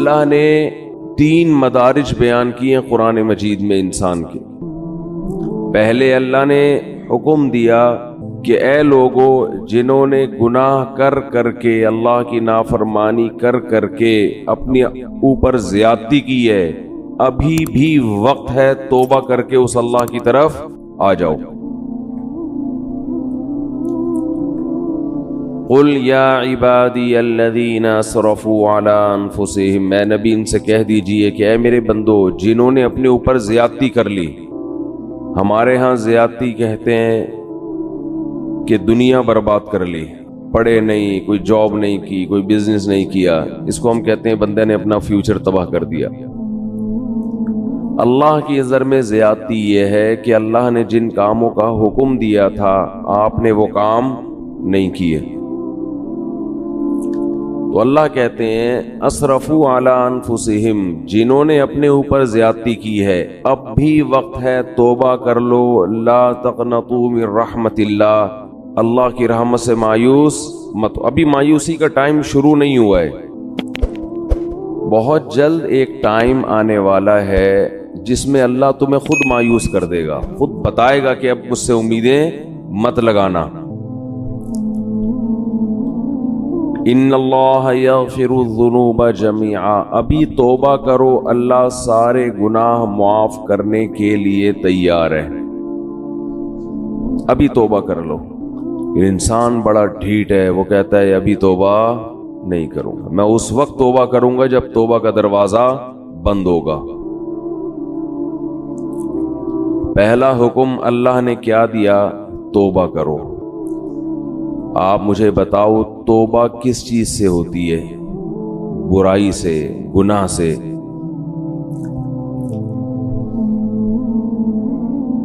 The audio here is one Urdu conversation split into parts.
اللہ نے 3 مدارج بیان کیے قرآن مجید میں انسان کے۔ پہلے اللہ نے حکم دیا کہ اے لوگو جنہوں نے گناہ کر کر کے، اللہ کی نافرمانی کر کر کے اپنے اوپر زیادتی کی ہے، ابھی بھی وقت ہے توبہ کر کے اس اللہ کی طرف آ جاؤ۔ قل یا عبادی الذین اسرفوا علی انفسہم، اے نبی ان سے کہہ دیجئے کہ اے میرے بندو جنہوں نے اپنے اوپر زیادتی کر لی۔ ہمارے ہاں زیادتی کہتے ہیں کہ دنیا برباد کر لی، پڑھے نہیں، کوئی جاب نہیں کی، کوئی بزنس نہیں کیا، اس کو ہم کہتے ہیں بندے نے اپنا فیوچر تباہ کر دیا۔ اللہ کی نظر میں زیادتی یہ ہے کہ اللہ نے جن کاموں کا حکم دیا تھا آپ نے وہ کام نہیں کیے، تو اللہ کہتے ہیں اسرفوا علی انفسہم، جنہوں نے اپنے اوپر زیادتی کی ہے اب بھی وقت ہے توبہ کر لو، لا تقنطوا من رحمت اللہ، اللہ کی رحمت سے مایوس مت۔ ابھی مایوسی کا ٹائم شروع نہیں ہوا ہے، بہت جلد ایک ٹائم آنے والا ہے جس میں اللہ تمہیں خود مایوس کر دے گا، خود بتائے گا کہ اب مجھ سے امیدیں مت لگانا۔ ان اللہ یغفر الذنوب جميعا، ابھی توبہ کرو، اللہ سارے گناہ معاف کرنے کے لیے تیار ہے، ابھی توبہ کر لو۔ انسان بڑا ڈھیٹ ہے، وہ کہتا ہے ابھی توبہ نہیں کروں گا، میں اس وقت توبہ کروں گا جب توبہ کا دروازہ بند ہوگا۔ پہلا حکم اللہ نے کیا دیا؟ توبہ کرو۔ آپ مجھے بتاؤ توبہ کس چیز سے ہوتی ہے؟ برائی سے، گناہ سے۔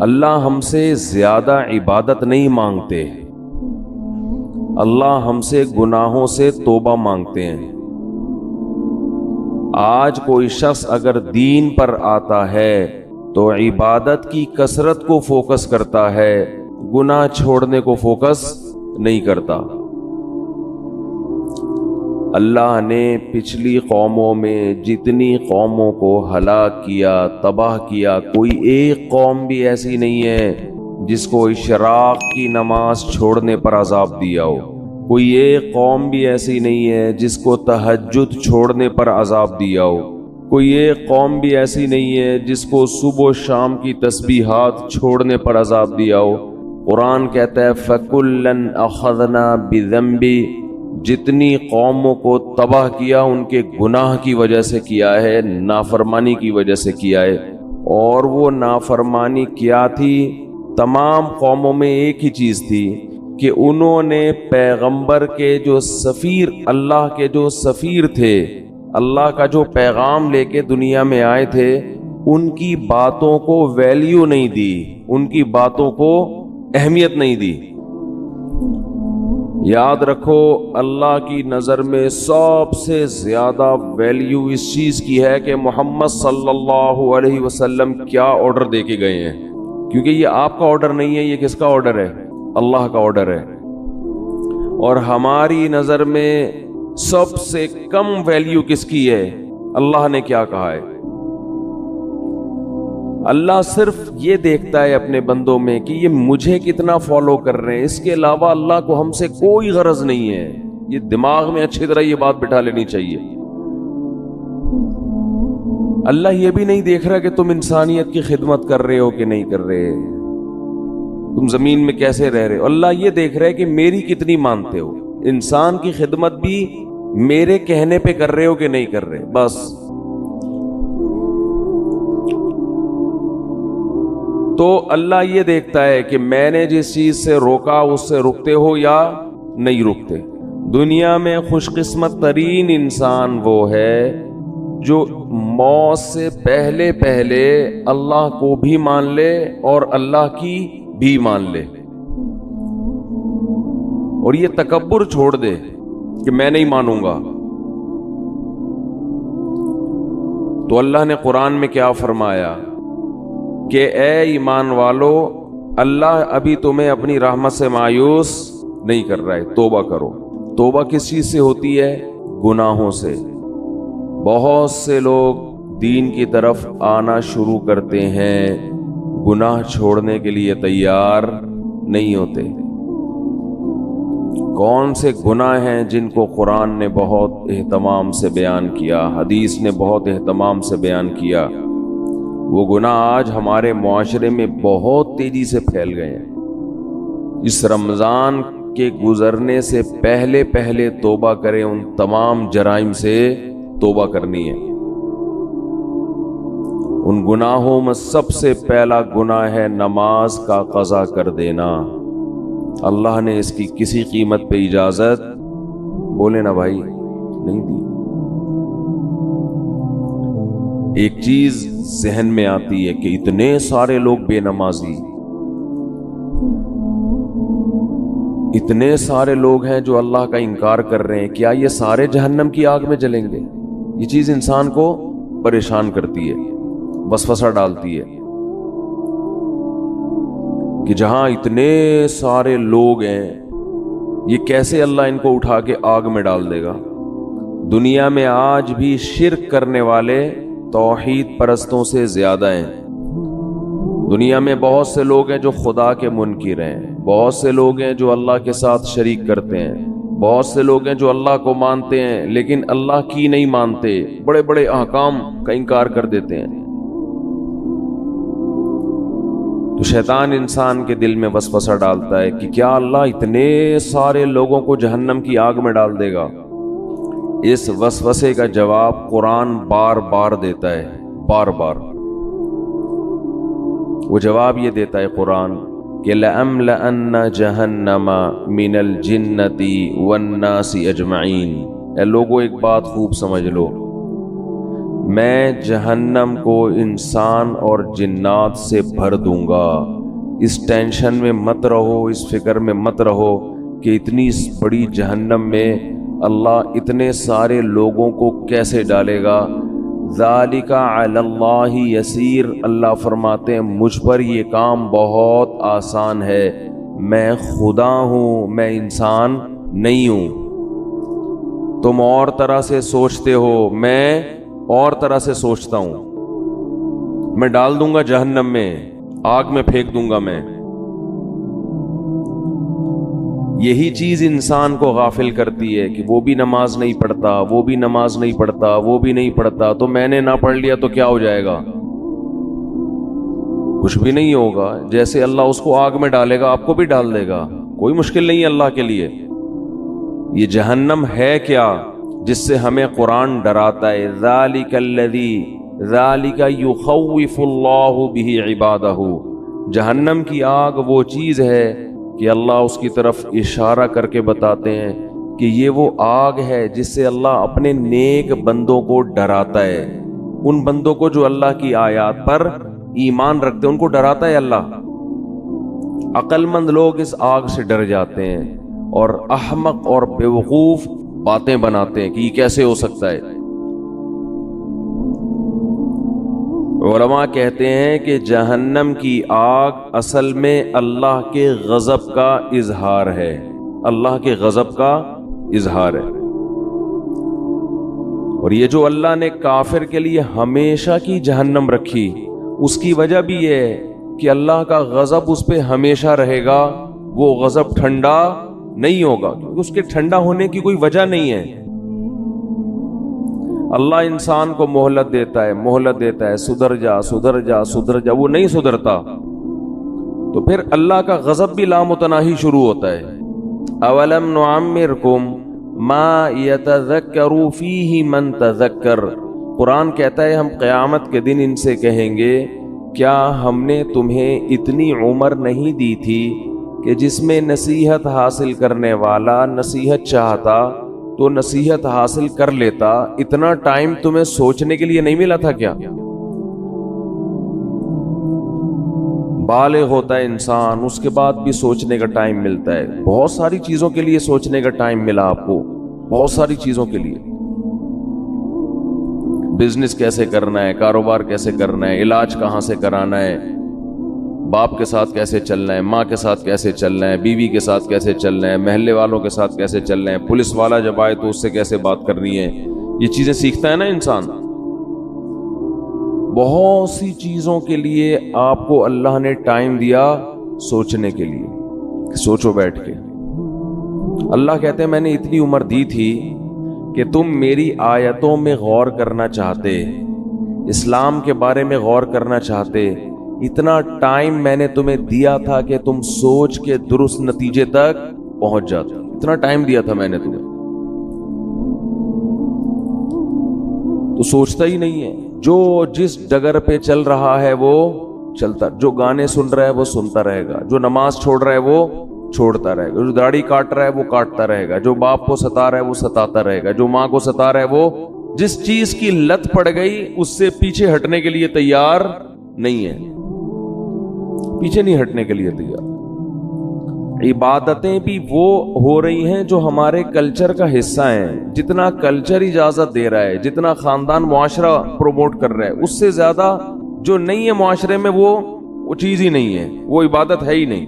اللہ ہم سے زیادہ عبادت نہیں مانگتے، اللہ ہم سے گناہوں سے توبہ مانگتے ہیں۔ آج کوئی شخص اگر دین پر آتا ہے تو عبادت کی کثرت کو فوکس کرتا ہے، گناہ چھوڑنے کو فوکس نہیں کرتا۔ اللہ نے پچھلی قوموں میں جتنی قوموں کو ہلاک کیا، تباہ کیا، کوئی ایک قوم بھی ایسی نہیں ہے جس کو اشراق کی نماز چھوڑنے پر عذاب دیا ہو، کوئی ایک قوم بھی ایسی نہیں ہے جس کو تہجد چھوڑنے پر عذاب دیا ہو، کوئی ایک قوم بھی ایسی نہیں ہے جس کو صبح و شام کی تسبیحات چھوڑنے پر عذاب دیا ہو۔ قرآن کہتا ہے فَكُلًّا أَخَذْنَا بِذَنبِهِ، جتنی قوموں کو تباہ کیا ان کے گناہ کی وجہ سے کیا ہے، نافرمانی کی وجہ سے کیا ہے۔ اور وہ نافرمانی کیا تھی؟ تمام قوموں میں ایک ہی چیز تھی کہ انہوں نے پیغمبر کے جو سفیر، اللہ کے جو سفیر تھے، اللہ کا جو پیغام لے کے دنیا میں آئے تھے، ان کی باتوں کو ویلیو نہیں دی، ان کی باتوں کو اہمیت نہیں دی۔ یاد رکھو اللہ کی نظر میں سب سے زیادہ ویلیو اس چیز کی ہے کہ محمد صلی اللہ علیہ وسلم کیا آرڈر دے کے گئے ہیں، کیونکہ یہ آپ کا آرڈر نہیں ہے، یہ کس کا آرڈر ہے؟ اللہ کا آرڈر ہے۔ اور ہماری نظر میں سب سے کم ویلیو کس کی ہے؟ اللہ نے کیا کہا ہے؟ اللہ صرف یہ دیکھتا ہے اپنے بندوں میں کہ یہ مجھے کتنا فالو کر رہے ہیں، اس کے علاوہ اللہ کو ہم سے کوئی غرض نہیں ہے۔ یہ دماغ میں اچھی طرح یہ بات بٹھا لینی چاہیے۔ اللہ یہ بھی نہیں دیکھ رہا کہ تم انسانیت کی خدمت کر رہے ہو کہ نہیں کر رہے، تم زمین میں کیسے رہ رہے ہو۔ اللہ یہ دیکھ رہا ہے کہ میری کتنی مانتے ہو، انسان کی خدمت بھی میرے کہنے پہ کر رہے ہو کہ نہیں کر رہے، بس۔ تو اللہ یہ دیکھتا ہے کہ میں نے جس چیز سے روکا اس سے رکتے ہو یا نہیں رکتے۔ دنیا میں خوش قسمت ترین انسان وہ ہے جو موت سے پہلے پہلے اللہ کو بھی مان لے اور اللہ کی بھی مان لے، اور یہ تکبر چھوڑ دے کہ میں نہیں مانوں گا۔ تو اللہ نے قرآن میں کیا فرمایا کہ اے ایمان والو، اللہ ابھی تمہیں اپنی رحمت سے مایوس نہیں کر رہا ہے، توبہ کرو۔ توبہ کس چیز سے ہوتی ہے؟ گناہوں سے۔ بہت سے لوگ دین کی طرف آنا شروع کرتے ہیں، گناہ چھوڑنے کے لیے تیار نہیں ہوتے۔ کون سے گناہ ہیں جن کو قرآن نے بہت اہتمام سے بیان کیا، حدیث نے بہت اہتمام سے بیان کیا؟ وہ گناہ آج ہمارے معاشرے میں بہت تیزی سے پھیل گئے ہیں۔ اس رمضان کے گزرنے سے پہلے پہلے توبہ کریں، ان تمام جرائم سے توبہ کرنی ہے۔ ان گناہوں میں سب سے پہلا گناہ ہے نماز کا قضا کر دینا۔ اللہ نے اس کی کسی قیمت پہ اجازت، بولے نا بھائی، نہیں دی۔ ایک چیز ذہن میں آتی ہے کہ اتنے سارے لوگ بے نمازی، اتنے سارے لوگ ہیں جو اللہ کا انکار کر رہے ہیں، کیا یہ سارے جہنم کی آگ میں جلیں گے؟ یہ چیز انسان کو پریشان کرتی ہے، وسوسہ ڈالتی ہے کہ جہاں اتنے سارے لوگ ہیں، یہ کیسے اللہ ان کو اٹھا کے آگ میں ڈال دے گا؟ دنیا میں آج بھی شرک کرنے والے توحید پرستوں سے زیادہ ہیں۔ دنیا میں بہت سے لوگ ہیں جو خدا کے منکر ہیں، بہت سے لوگ ہیں جو اللہ کے ساتھ شریک کرتے ہیں، بہت سے لوگ ہیں جو اللہ کو مانتے ہیں لیکن اللہ کی نہیں مانتے، بڑے بڑے احکام کا انکار کر دیتے ہیں۔ تو شیطان انسان کے دل میں وسوسہ ڈالتا ہے کہ کیا اللہ اتنے سارے لوگوں کو جہنم کی آگ میں ڈال دے گا؟ اس وسوسے کا جواب قرآن بار بار دیتا ہے، بار بار وہ جواب یہ دیتا ہے قرآن کہ لَأَمْلَأَنَّ جَهَنَّمَ مِنَ الْجِنَّةِ وَالنَّاسِ أَجْمَعِينَ۔ اے لوگو ایک بات خوب سمجھ لو، میں جہنم کو انسان اور جنات سے بھر دوں گا۔ اس ٹینشن میں مت رہو، اس فکر میں مت رہو کہ اتنی بڑی جہنم میں اللہ اتنے سارے لوگوں کو کیسے ڈالے گا۔ ذالک علی اللہ یسیر، اللہ فرماتے ہیں مجھ پر یہ کام بہت آسان ہے، میں خدا ہوں، میں انسان نہیں ہوں۔ تم اور طرح سے سوچتے ہو، میں اور طرح سے سوچتا ہوں۔ میں ڈال دوں گا جہنم میں، آگ میں پھینک دوں گا میں۔ یہی چیز انسان کو غافل کرتی ہے کہ وہ بھی نماز نہیں پڑھتا، وہ بھی نماز نہیں پڑھتا، وہ بھی نہیں پڑھتا، تو میں نے نہ پڑھ لیا تو کیا ہو جائے گا؟ کچھ بھی نہیں ہوگا۔ جیسے اللہ اس کو آگ میں ڈالے گا آپ کو بھی ڈال دے گا، کوئی مشکل نہیں ہے اللہ کے لیے۔ یہ جہنم ہے کیا جس سے ہمیں قرآن ڈراتا ہے؟ ذالک الذی، ذالک یخوف اللہ بہ عبادہ۔ جہنم کی آگ وہ چیز ہے کہ اللہ اس کی طرف اشارہ کر کے بتاتے ہیں کہ یہ وہ آگ ہے جس سے اللہ اپنے نیک بندوں کو ڈراتا ہے، ان بندوں کو جو اللہ کی آیات پر ایمان رکھتے ہیں ان کو ڈراتا ہے اللہ۔ عقل مند لوگ اس آگ سے ڈر جاتے ہیں اور احمق اور بیوقوف باتیں بناتے ہیں کہ یہ کیسے ہو سکتا ہے۔ علماء کہتے ہیں کہ جہنم کی آگ اصل میں اللہ کے غضب کا اظہار ہے، اللہ کے غضب کا اظہار ہے۔ اور یہ جو اللہ نے کافر کے لیے ہمیشہ کی جہنم رکھی، اس کی وجہ بھی یہ ہے کہ اللہ کا غضب اس پہ ہمیشہ رہے گا، وہ غضب ٹھنڈا نہیں ہوگا، کیونکہ اس کے ٹھنڈا ہونے کی کوئی وجہ نہیں ہے۔ اللہ انسان کو مہلت دیتا ہے، مہلت دیتا ہے، سدھر جا سدھر جا سدھر جا، وہ نہیں سدھرتا تو پھر اللہ کا غضب بھی لامتناہی شروع ہوتا ہے۔ اولم نعمرکم ما یتذکر فیہ من تذکر، قرآن کہتا ہے ہم قیامت کے دن ان سے کہیں گے کیا ہم نے تمہیں اتنی عمر نہیں دی تھی کہ جس میں نصیحت حاصل کرنے والا نصیحت چاہتا تو نصیحت حاصل کر لیتا؟ اتنا ٹائم تمہیں سوچنے کے لیے نہیں ملا تھا کیا؟ بالغ ہوتا ہے انسان، اس کے بعد بھی سوچنے کا ٹائم ملتا ہے، بہت ساری چیزوں کے لیے سوچنے کا ٹائم ملا آپ کو، بہت ساری چیزوں کے لیے۔ بزنس کیسے کرنا ہے، کاروبار کیسے کرنا ہے، علاج کہاں سے کرانا ہے، باپ کے ساتھ کیسے چلنا ہے، ماں کے ساتھ کیسے چلنا ہے، بیوی کے ساتھ کیسے چلنا ہے، محلے والوں کے ساتھ کیسے چلنا ہے، پولیس والا جب آئے تو اس سے کیسے بات کرنی ہے، یہ چیزیں سیکھتا ہے نا انسان. بہت سی چیزوں کے لیے آپ کو اللہ نے ٹائم دیا سوچنے کے لیے. سوچو بیٹھ کے. اللہ کہتے ہیں میں نے اتنی عمر دی تھی کہ تم میری آیتوں میں غور کرنا چاہتے, اسلام کے بارے میں غور کرنا چاہتے. اتنا ٹائم میں نے تمہیں دیا تھا کہ تم سوچ کے درست نتیجے تک پہنچ جاتے. اتنا ٹائم دیا تھا میں نے تمہیں, تو سوچتا ہی نہیں ہے. جو جس ڈگر پہ چل رہا ہے وہ چلتا, جو گانے سن رہا ہے وہ سنتا رہے گا, جو نماز چھوڑ رہا ہے وہ چھوڑتا رہے گا, جو داڑھی کاٹ رہا ہے وہ کاٹتا رہے گا, جو باپ کو ستا رہا ہے وہ ستاتا رہے گا, جو ماں کو ستا رہا ہے وہ, جس چیز کی لت پڑ گئی اس سے پیچھے ہٹنے کے لیے تیار نہیں ہے, پیچھے نہیں ہٹنے کے لیے تیار. عبادتیں بھی وہ ہو رہی ہیں جو ہمارے کلچر کا حصہ ہیں. جتنا کلچر اجازت دے رہا ہے, جتنا خاندان معاشرہ پروموٹ کر رہا ہے, اس سے زیادہ جو نہیں ہے معاشرے میں وہ چیز ہی نہیں ہے, وہ عبادت ہے ہی نہیں.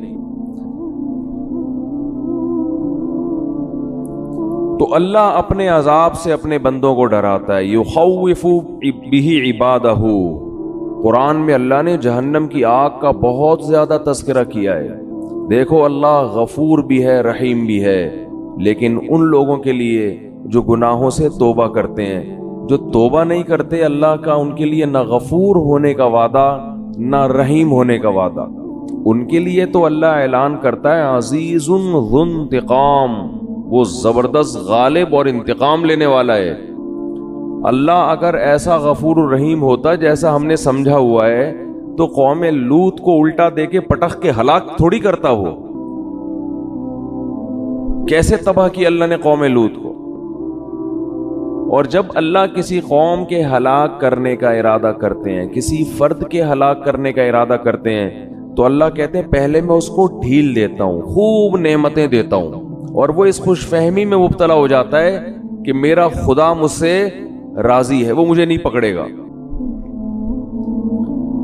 تو اللہ اپنے عذاب سے اپنے بندوں کو ڈراتا ہے. یخوف بہ عبادہ. قرآن میں اللہ نے جہنم کی آگ کا بہت زیادہ تذکرہ کیا ہے. دیکھو اللہ غفور بھی ہے, رحیم بھی ہے, لیکن ان لوگوں کے لیے جو گناہوں سے توبہ کرتے ہیں. جو توبہ نہیں کرتے, اللہ کا ان کے لیے نہ غفور ہونے کا وعدہ نہ رحیم ہونے کا وعدہ. ان کے لیے تو اللہ اعلان کرتا ہے عزیز ذو انتقام, وہ زبردست غالب اور انتقام لینے والا ہے. اللہ اگر ایسا غفور الرحیم ہوتا جیسا ہم نے سمجھا ہوا ہے تو قوم لوط کو الٹا دے کے پٹخ کے ہلاک تھوڑی کرتا ہو. کیسے تباہ کی اللہ نے قوم لوط کو. اور جب اللہ کسی قوم کے ہلاک کرنے کا ارادہ کرتے ہیں, کسی فرد کے ہلاک کرنے کا ارادہ کرتے ہیں, تو اللہ کہتے ہیں پہلے میں اس کو ڈھیل دیتا ہوں, خوب نعمتیں دیتا ہوں, اور وہ اس خوش فہمی میں مبتلا ہو جاتا ہے کہ میرا خدا مجھ سے راضی ہے, وہ مجھے نہیں پکڑے گا.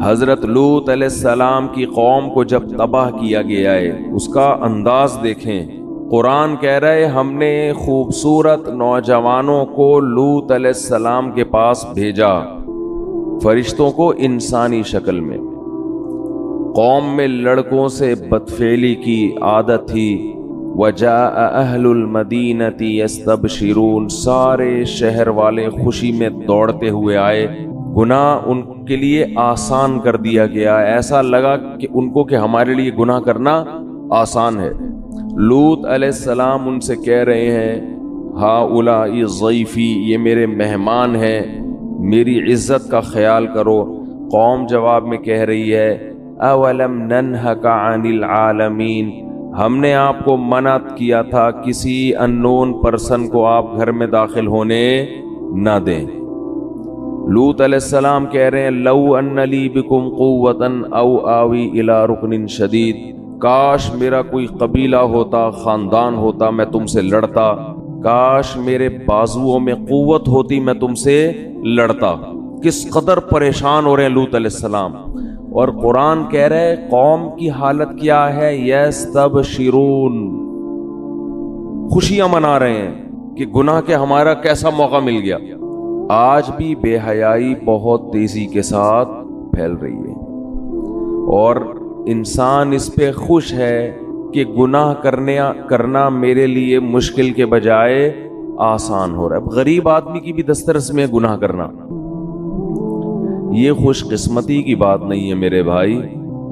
حضرت لوط علیہ السلام کی قوم کو جب تباہ کیا گیا ہے, اس کا انداز دیکھیں. قرآن کہہ رہے ہم نے خوبصورت نوجوانوں کو لوط علیہ السلام کے پاس بھیجا, فرشتوں کو انسانی شکل میں. قوم میں لڑکوں سے بدفعلی کی عادت تھی. وجاء اہل المدینۃ یستبشرون, سارے شہر والے خوشی میں دوڑتے ہوئے آئے. گناہ ان کے لیے آسان کر دیا گیا, ایسا لگا کہ ان کو کہ ہمارے لیے گناہ کرنا آسان ہے. لوط علیہ السلام ان سے کہہ رہے ہیں ہؤلاء ضیفی, یہ میرے مہمان ہیں, میری عزت کا خیال کرو. قوم جواب میں کہہ رہی ہے اولم ننہک عن العالمین, ہم نے آپ کو منع کیا تھا کسی اننون پرسن کو آپ گھر میں داخل ہونے نہ دیں. لوط علیہ السلام کہہ رہے ہیں لو ان لی بکم قوتا او آوی الی رکن شدید, کاش میرا کوئی قبیلہ ہوتا, خاندان ہوتا, میں تم سے لڑتا. کاش میرے بازوؤں میں قوت ہوتی, میں تم سے لڑتا. کس قدر پریشان ہو رہے ہیں لوط علیہ السلام. اور قرآن کہہ رہے قوم کی حالت کیا ہے, یستبشرون, خوشیاں منا رہے ہیں کہ گناہ کے ہمارا کیسا موقع مل گیا. آج بھی بے حیائی بہت تیزی کے ساتھ پھیل رہی ہے, اور انسان اس پہ خوش ہے کہ گناہ کرنا میرے لیے مشکل کے بجائے آسان ہو رہا ہے. غریب آدمی کی بھی دسترس میں گناہ کرنا, یہ خوش قسمتی کی بات نہیں ہے میرے بھائی,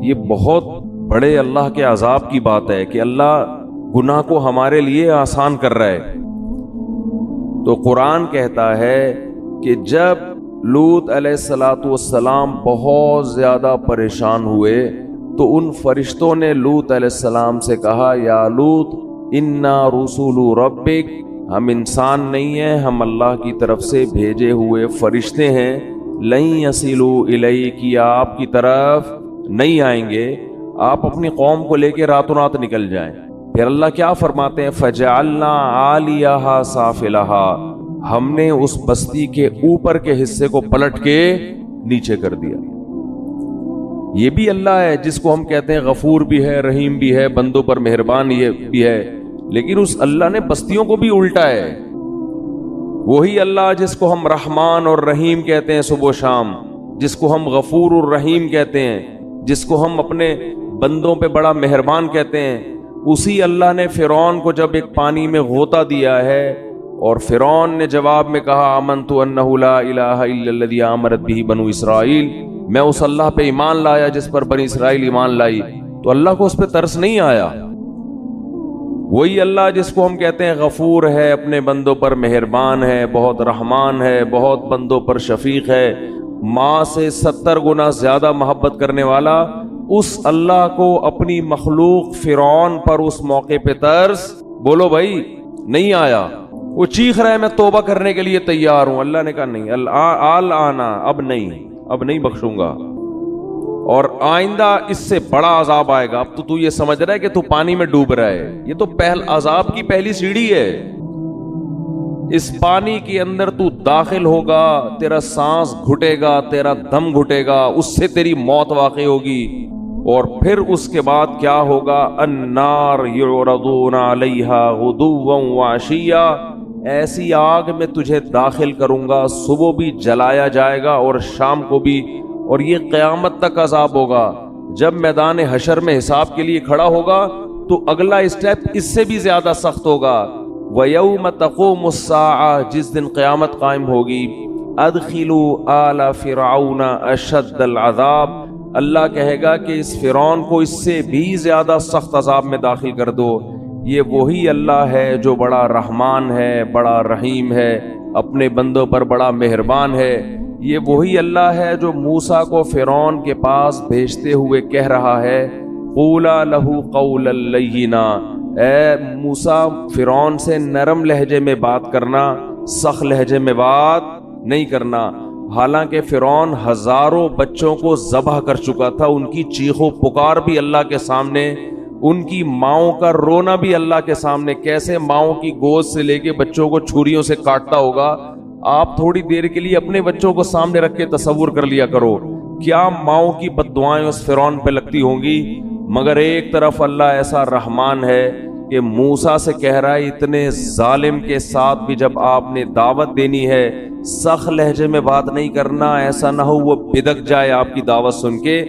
یہ بہت بڑے اللہ کے عذاب کی بات ہے کہ اللہ گناہ کو ہمارے لیے آسان کر رہا ہے. تو قرآن کہتا ہے کہ جب لوط علیہ السلام بہت زیادہ پریشان ہوئے تو ان فرشتوں نے لوط علیہ السلام سے کہا یا لوط انا رسول ربک, ہم انسان نہیں ہیں, ہم اللہ کی طرف سے بھیجے ہوئے فرشتے ہیں. لن یصلوا الیک, آپ کی طرف نہیں آئیں گے, آپ اپنی قوم کو لے کے راتوں رات نکل جائیں. پھر اللہ کیا فرماتے ہیں فجعلنا عالیہا سافلہا, ہم نے اس بستی کے اوپر کے حصے کو پلٹ کے نیچے کر دیا. یہ بھی اللہ ہے جس کو ہم کہتے ہیں غفور بھی ہے, رحیم بھی ہے, بندوں پر مہربان بھی ہے, لیکن اس اللہ نے بستیوں کو بھی الٹا ہے. وہی اللہ جس کو ہم رحمان اور رحیم کہتے ہیں صبح و شام، جس کو ہم غفور الرحیم کہتے ہیں، جس کو ہم اپنے بندوں پہ بڑا مہربان کہتے ہیں، اسی اللہ نے فرعون کو جب ایک پانی میں غوطہ دیا ہے اور فرعون نے جواب میں کہا آمنت انہ لا الہ الا الذی آمنت بہ بنو اسرائیل، میں اس اللہ پہ ایمان لایا جس پر بنی اسرائیل ایمان لائی، تو اللہ کو اس پہ ترس نہیں آیا؟ وہی اللہ جس کو ہم کہتے ہیں غفور ہے، اپنے بندوں پر مہربان ہے، بہت رحمان ہے، بہت بندوں پر شفیق ہے، ماں سے 70 گنا زیادہ محبت کرنے والا، اس اللہ کو اپنی مخلوق فرعون پر اس موقع پہ ترس بولو بھائی نہیں آیا؟ وہ چیخ رہا ہے میں توبہ کرنے کے لیے تیار ہوں، اللہ نے کہا نہیں، آنا اب نہیں بخشوں گا، اور آئندہ اس سے بڑا عذاب آئے گا۔ اب تو یہ سمجھ رہا ہے کہ تو پانی میں ڈوب رہا ہے، یہ تو عذاب کی پہلی سیڑھی ہے۔ اس پانی کے اندر تو داخل ہوگا، تیرا سانس گھٹے گا، تیرا دم گھٹے گا، اس سے تیری موت واقع ہوگی، اور پھر اس کے بعد کیا ہوگا؟ النار یعرضون علیہا غدوا وعشیا، ایسی آگ میں تجھے داخل کروں گا، صبح بھی جلایا جائے گا اور شام کو بھی، اور یہ قیامت تک عذاب ہوگا۔ جب میدان حشر میں حساب کے لیے کھڑا ہوگا تو اگلا اسٹیپ اس سے بھی زیادہ سخت ہوگا۔ وَيَوْمَ تَقُومُ السَّاعَةُ، جس دن قیامت قائم ہوگی، أَدْخِلُوا آلَ فِرْعَوْنَ أَشَدَّ الْعَذَابِ، اللہ کہے گا کہ اس فرعون کو اس سے بھی زیادہ سخت عذاب میں داخل کر دو۔ یہ وہی اللہ ہے جو بڑا رحمان ہے، بڑا رحیم ہے، اپنے بندوں پر بڑا مہربان ہے۔ یہ وہی اللہ ہے جو موسیٰ کو فرعون کے پاس بھیجتے ہوئے کہہ رہا ہے قولا لہ قولا لینا، اے موسیٰ فرعون سے نرم لہجے میں بات کرنا، سخت لہجے میں بات نہیں کرنا۔ حالانکہ فرعون ہزاروں بچوں کو ذبح کر چکا تھا، ان کی چیخ و پکار بھی اللہ کے سامنے، ان کی ماؤں کا رونا بھی اللہ کے سامنے، کیسے ماؤں کی گود سے لے کے بچوں کو چھریوں سے کاٹتا ہوگا۔ آپ تھوڑی دیر کے لیے اپنے بچوں کو سامنے رکھ کے تصور کر لیا کرو، کیا ماؤں کی بد دعائیں اس فرعون پہ لگتی ہوں گی۔ مگر ایک طرف اللہ ایسا رحمان ہے کہ موسیٰ سے کہہ رہا ہے اتنے ظالم کے ساتھ بھی جب آپ نے دعوت دینی ہے، سخت لہجے میں بات نہیں کرنا، ایسا نہ ہو وہ بدک جائے آپ کی دعوت سن کے،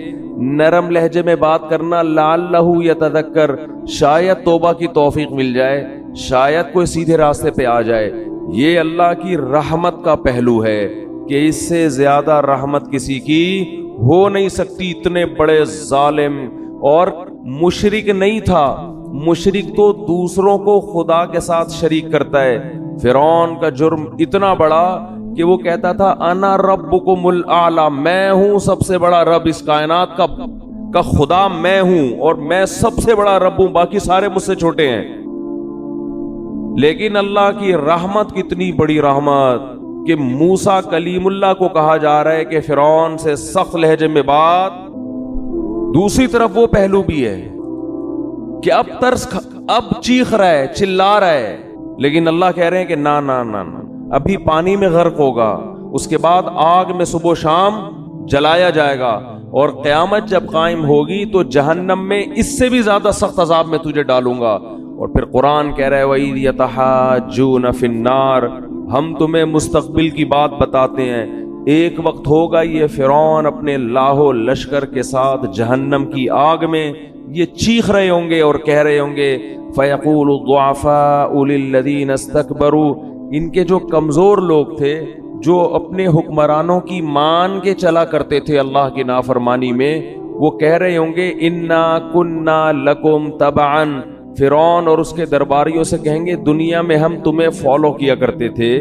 نرم لہجے میں بات کرنا، لعلہ یتذکر، شاید توبہ کی توفیق مل جائے، شاید کوئی سیدھے راستے پہ آ جائے۔ یہ اللہ کی رحمت کا پہلو ہے کہ اس سے زیادہ رحمت کسی کی ہو نہیں سکتی۔ اتنے بڑے ظالم، اور مشرک نہیں تھا، مشرک تو دوسروں کو خدا کے ساتھ شریک کرتا ہے۔ فرعون کا جرم اتنا بڑا کہ وہ کہتا تھا انا ربکم الاعلی، میں ہوں سب سے بڑا رب، اس کائنات کا خدا میں ہوں، اور میں سب سے بڑا رب ہوں، باقی سارے مجھ سے چھوٹے ہیں۔ لیکن اللہ کی رحمت کتنی بڑی رحمت کہ موسیٰ کلیم اللہ کو کہا جا رہا ہے کہ فرعون سے سخت لہجے میں بات۔ دوسری طرف وہ پہلو بھی ہے کہ اب چیخ رہا ہے، چلا رہا ہے، لیکن اللہ کہہ رہے ہیں کہ نا نا نا نا، ابھی پانی میں غرق ہوگا، اس کے بعد آگ میں صبح و شام جلایا جائے گا، اور قیامت جب قائم ہوگی تو جہنم میں اس سے بھی زیادہ سخت عذاب میں تجھے ڈالوں گا۔ اور پھر قرآن کہہ رہا ہے وَإِذْ يَتَحَاجُّونَ فِي النَّارِ، ہم تمہیں مستقبل کی بات بتاتے ہیں، ایک وقت ہوگا یہ فرعون اپنے لاہو لشکر کے ساتھ جہنم کی آگ میں یہ چیخ رہے ہوں گے اور کہہ رہے ہوں گے فَيَقُولُ الضُّعَفَاءُ لِلَّذِينَ اسْتَكْبَرُوا، ان کے جو کمزور لوگ تھے، جو اپنے حکمرانوں کی مان کے چلا کرتے تھے اللہ کی نافرمانی میں، وہ کہہ رہے ہوں گے اِنَّا كُنَّا لَكُمْ تَبَعًا، فرعون اور اس کے درباریوں سے کہیں گے دنیا میں ہم تمہیں فالو کیا کرتے تھے،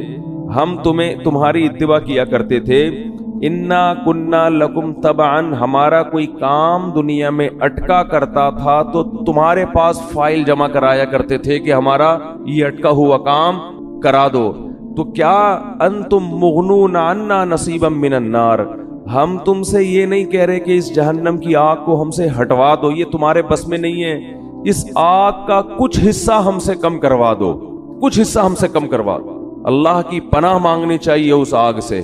ہم تمہاری اتباع کیا کرتے تھے، انا کننا لکم تبعا، ہمارا کوئی کام دنیا میں اٹکا کرتا تھا تو تمہارے پاس فائل جمع کرایا کرتے تھے کہ ہمارا یہ اٹکا ہوا کام کرا دو۔ تو کیا انتم مغنون عنا نصیبا من النار، ہم تم سے یہ نہیں کہہ رہے کہ اس جہنم کی آگ کو ہم سے ہٹوا دو، یہ تمہارے بس میں نہیں ہے، اس آگ کا کچھ حصہ ہم سے کم کروا دو، کچھ حصہ ہم سے کم کروا دو۔ اللہ کی پناہ مانگنی چاہیے اس آگ سے،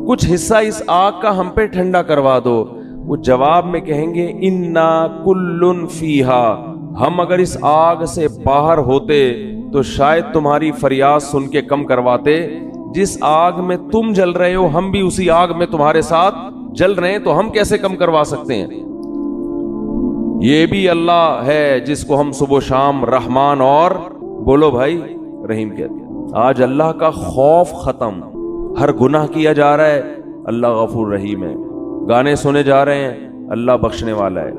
کچھ حصہ اس آگ کا ہم پہ ٹھنڈا کروا دو۔ وہ جواب میں کہیں گے انا کل فیہا، ہم اگر اس آگ سے باہر ہوتے تو شاید تمہاری فریاد سن کے کم کرواتے. جس آگ میں تم جل رہے ہو ہم بھی اسی آگ میں تمہارے ساتھ جل رہے ہیں, تو ہم کیسے کم کروا سکتے ہیں؟ یہ بھی اللہ ہے جس کو ہم صبح و شام رحمان اور بولو بھائی رحیم کہتے ہیں. آج اللہ کا خوف ختم. ہر گناہ کیا جا رہا ہے, اللہ غفور رحیم ہے. گانے سنے جا رہے ہیں, اللہ بخشنے والا ہے.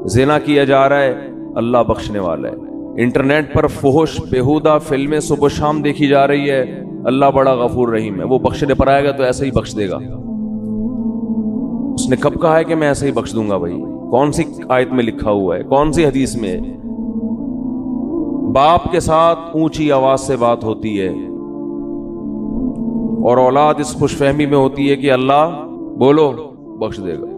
زنا کیا جا رہا ہے, اللہ بخشنے والا ہے. انٹرنیٹ پر فحش بیہودہ فلمیں صبح شام دیکھی جا رہی ہے, اللہ بڑا غفور رحیم ہے. وہ بخشنے پر آئے گا تو ایسے ہی بخش دے گا. اس نے کب کہا ہے کہ میں ایسے ہی بخش دوں گا؟ بھائی کون سی آیت میں لکھا ہوا ہے, کون سی حدیث میں؟ باپ کے ساتھ اونچی آواز سے بات ہوتی ہے اور اولاد اس خوش فہمی میں ہوتی ہے کہ اللہ بولو بخش دے گا.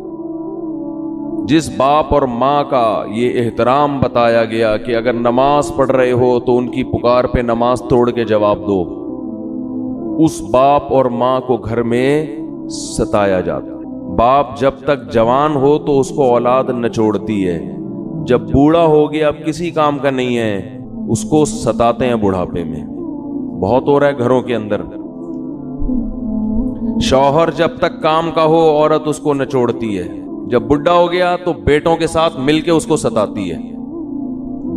جس باپ اور ماں کا یہ احترام بتایا گیا کہ اگر نماز پڑھ رہے ہو تو ان کی پکار پہ نماز توڑ کے جواب دو, اس باپ اور ماں کو گھر میں ستایا جاتا. باپ جب تک جوان ہو تو اس کو اولاد نچوڑتی ہے, جب بوڑھا ہو گیا اب کسی کام کا نہیں ہے اس کو ستاتے ہیں بڑھاپے میں. بہت ہو رہا ہے گھروں کے اندر. شوہر جب تک کام کا ہو عورت اس کو نچوڑتی ہے, جب بڈھا ہو گیا تو بیٹوں کے ساتھ مل کے اس کو ستاتی ہے.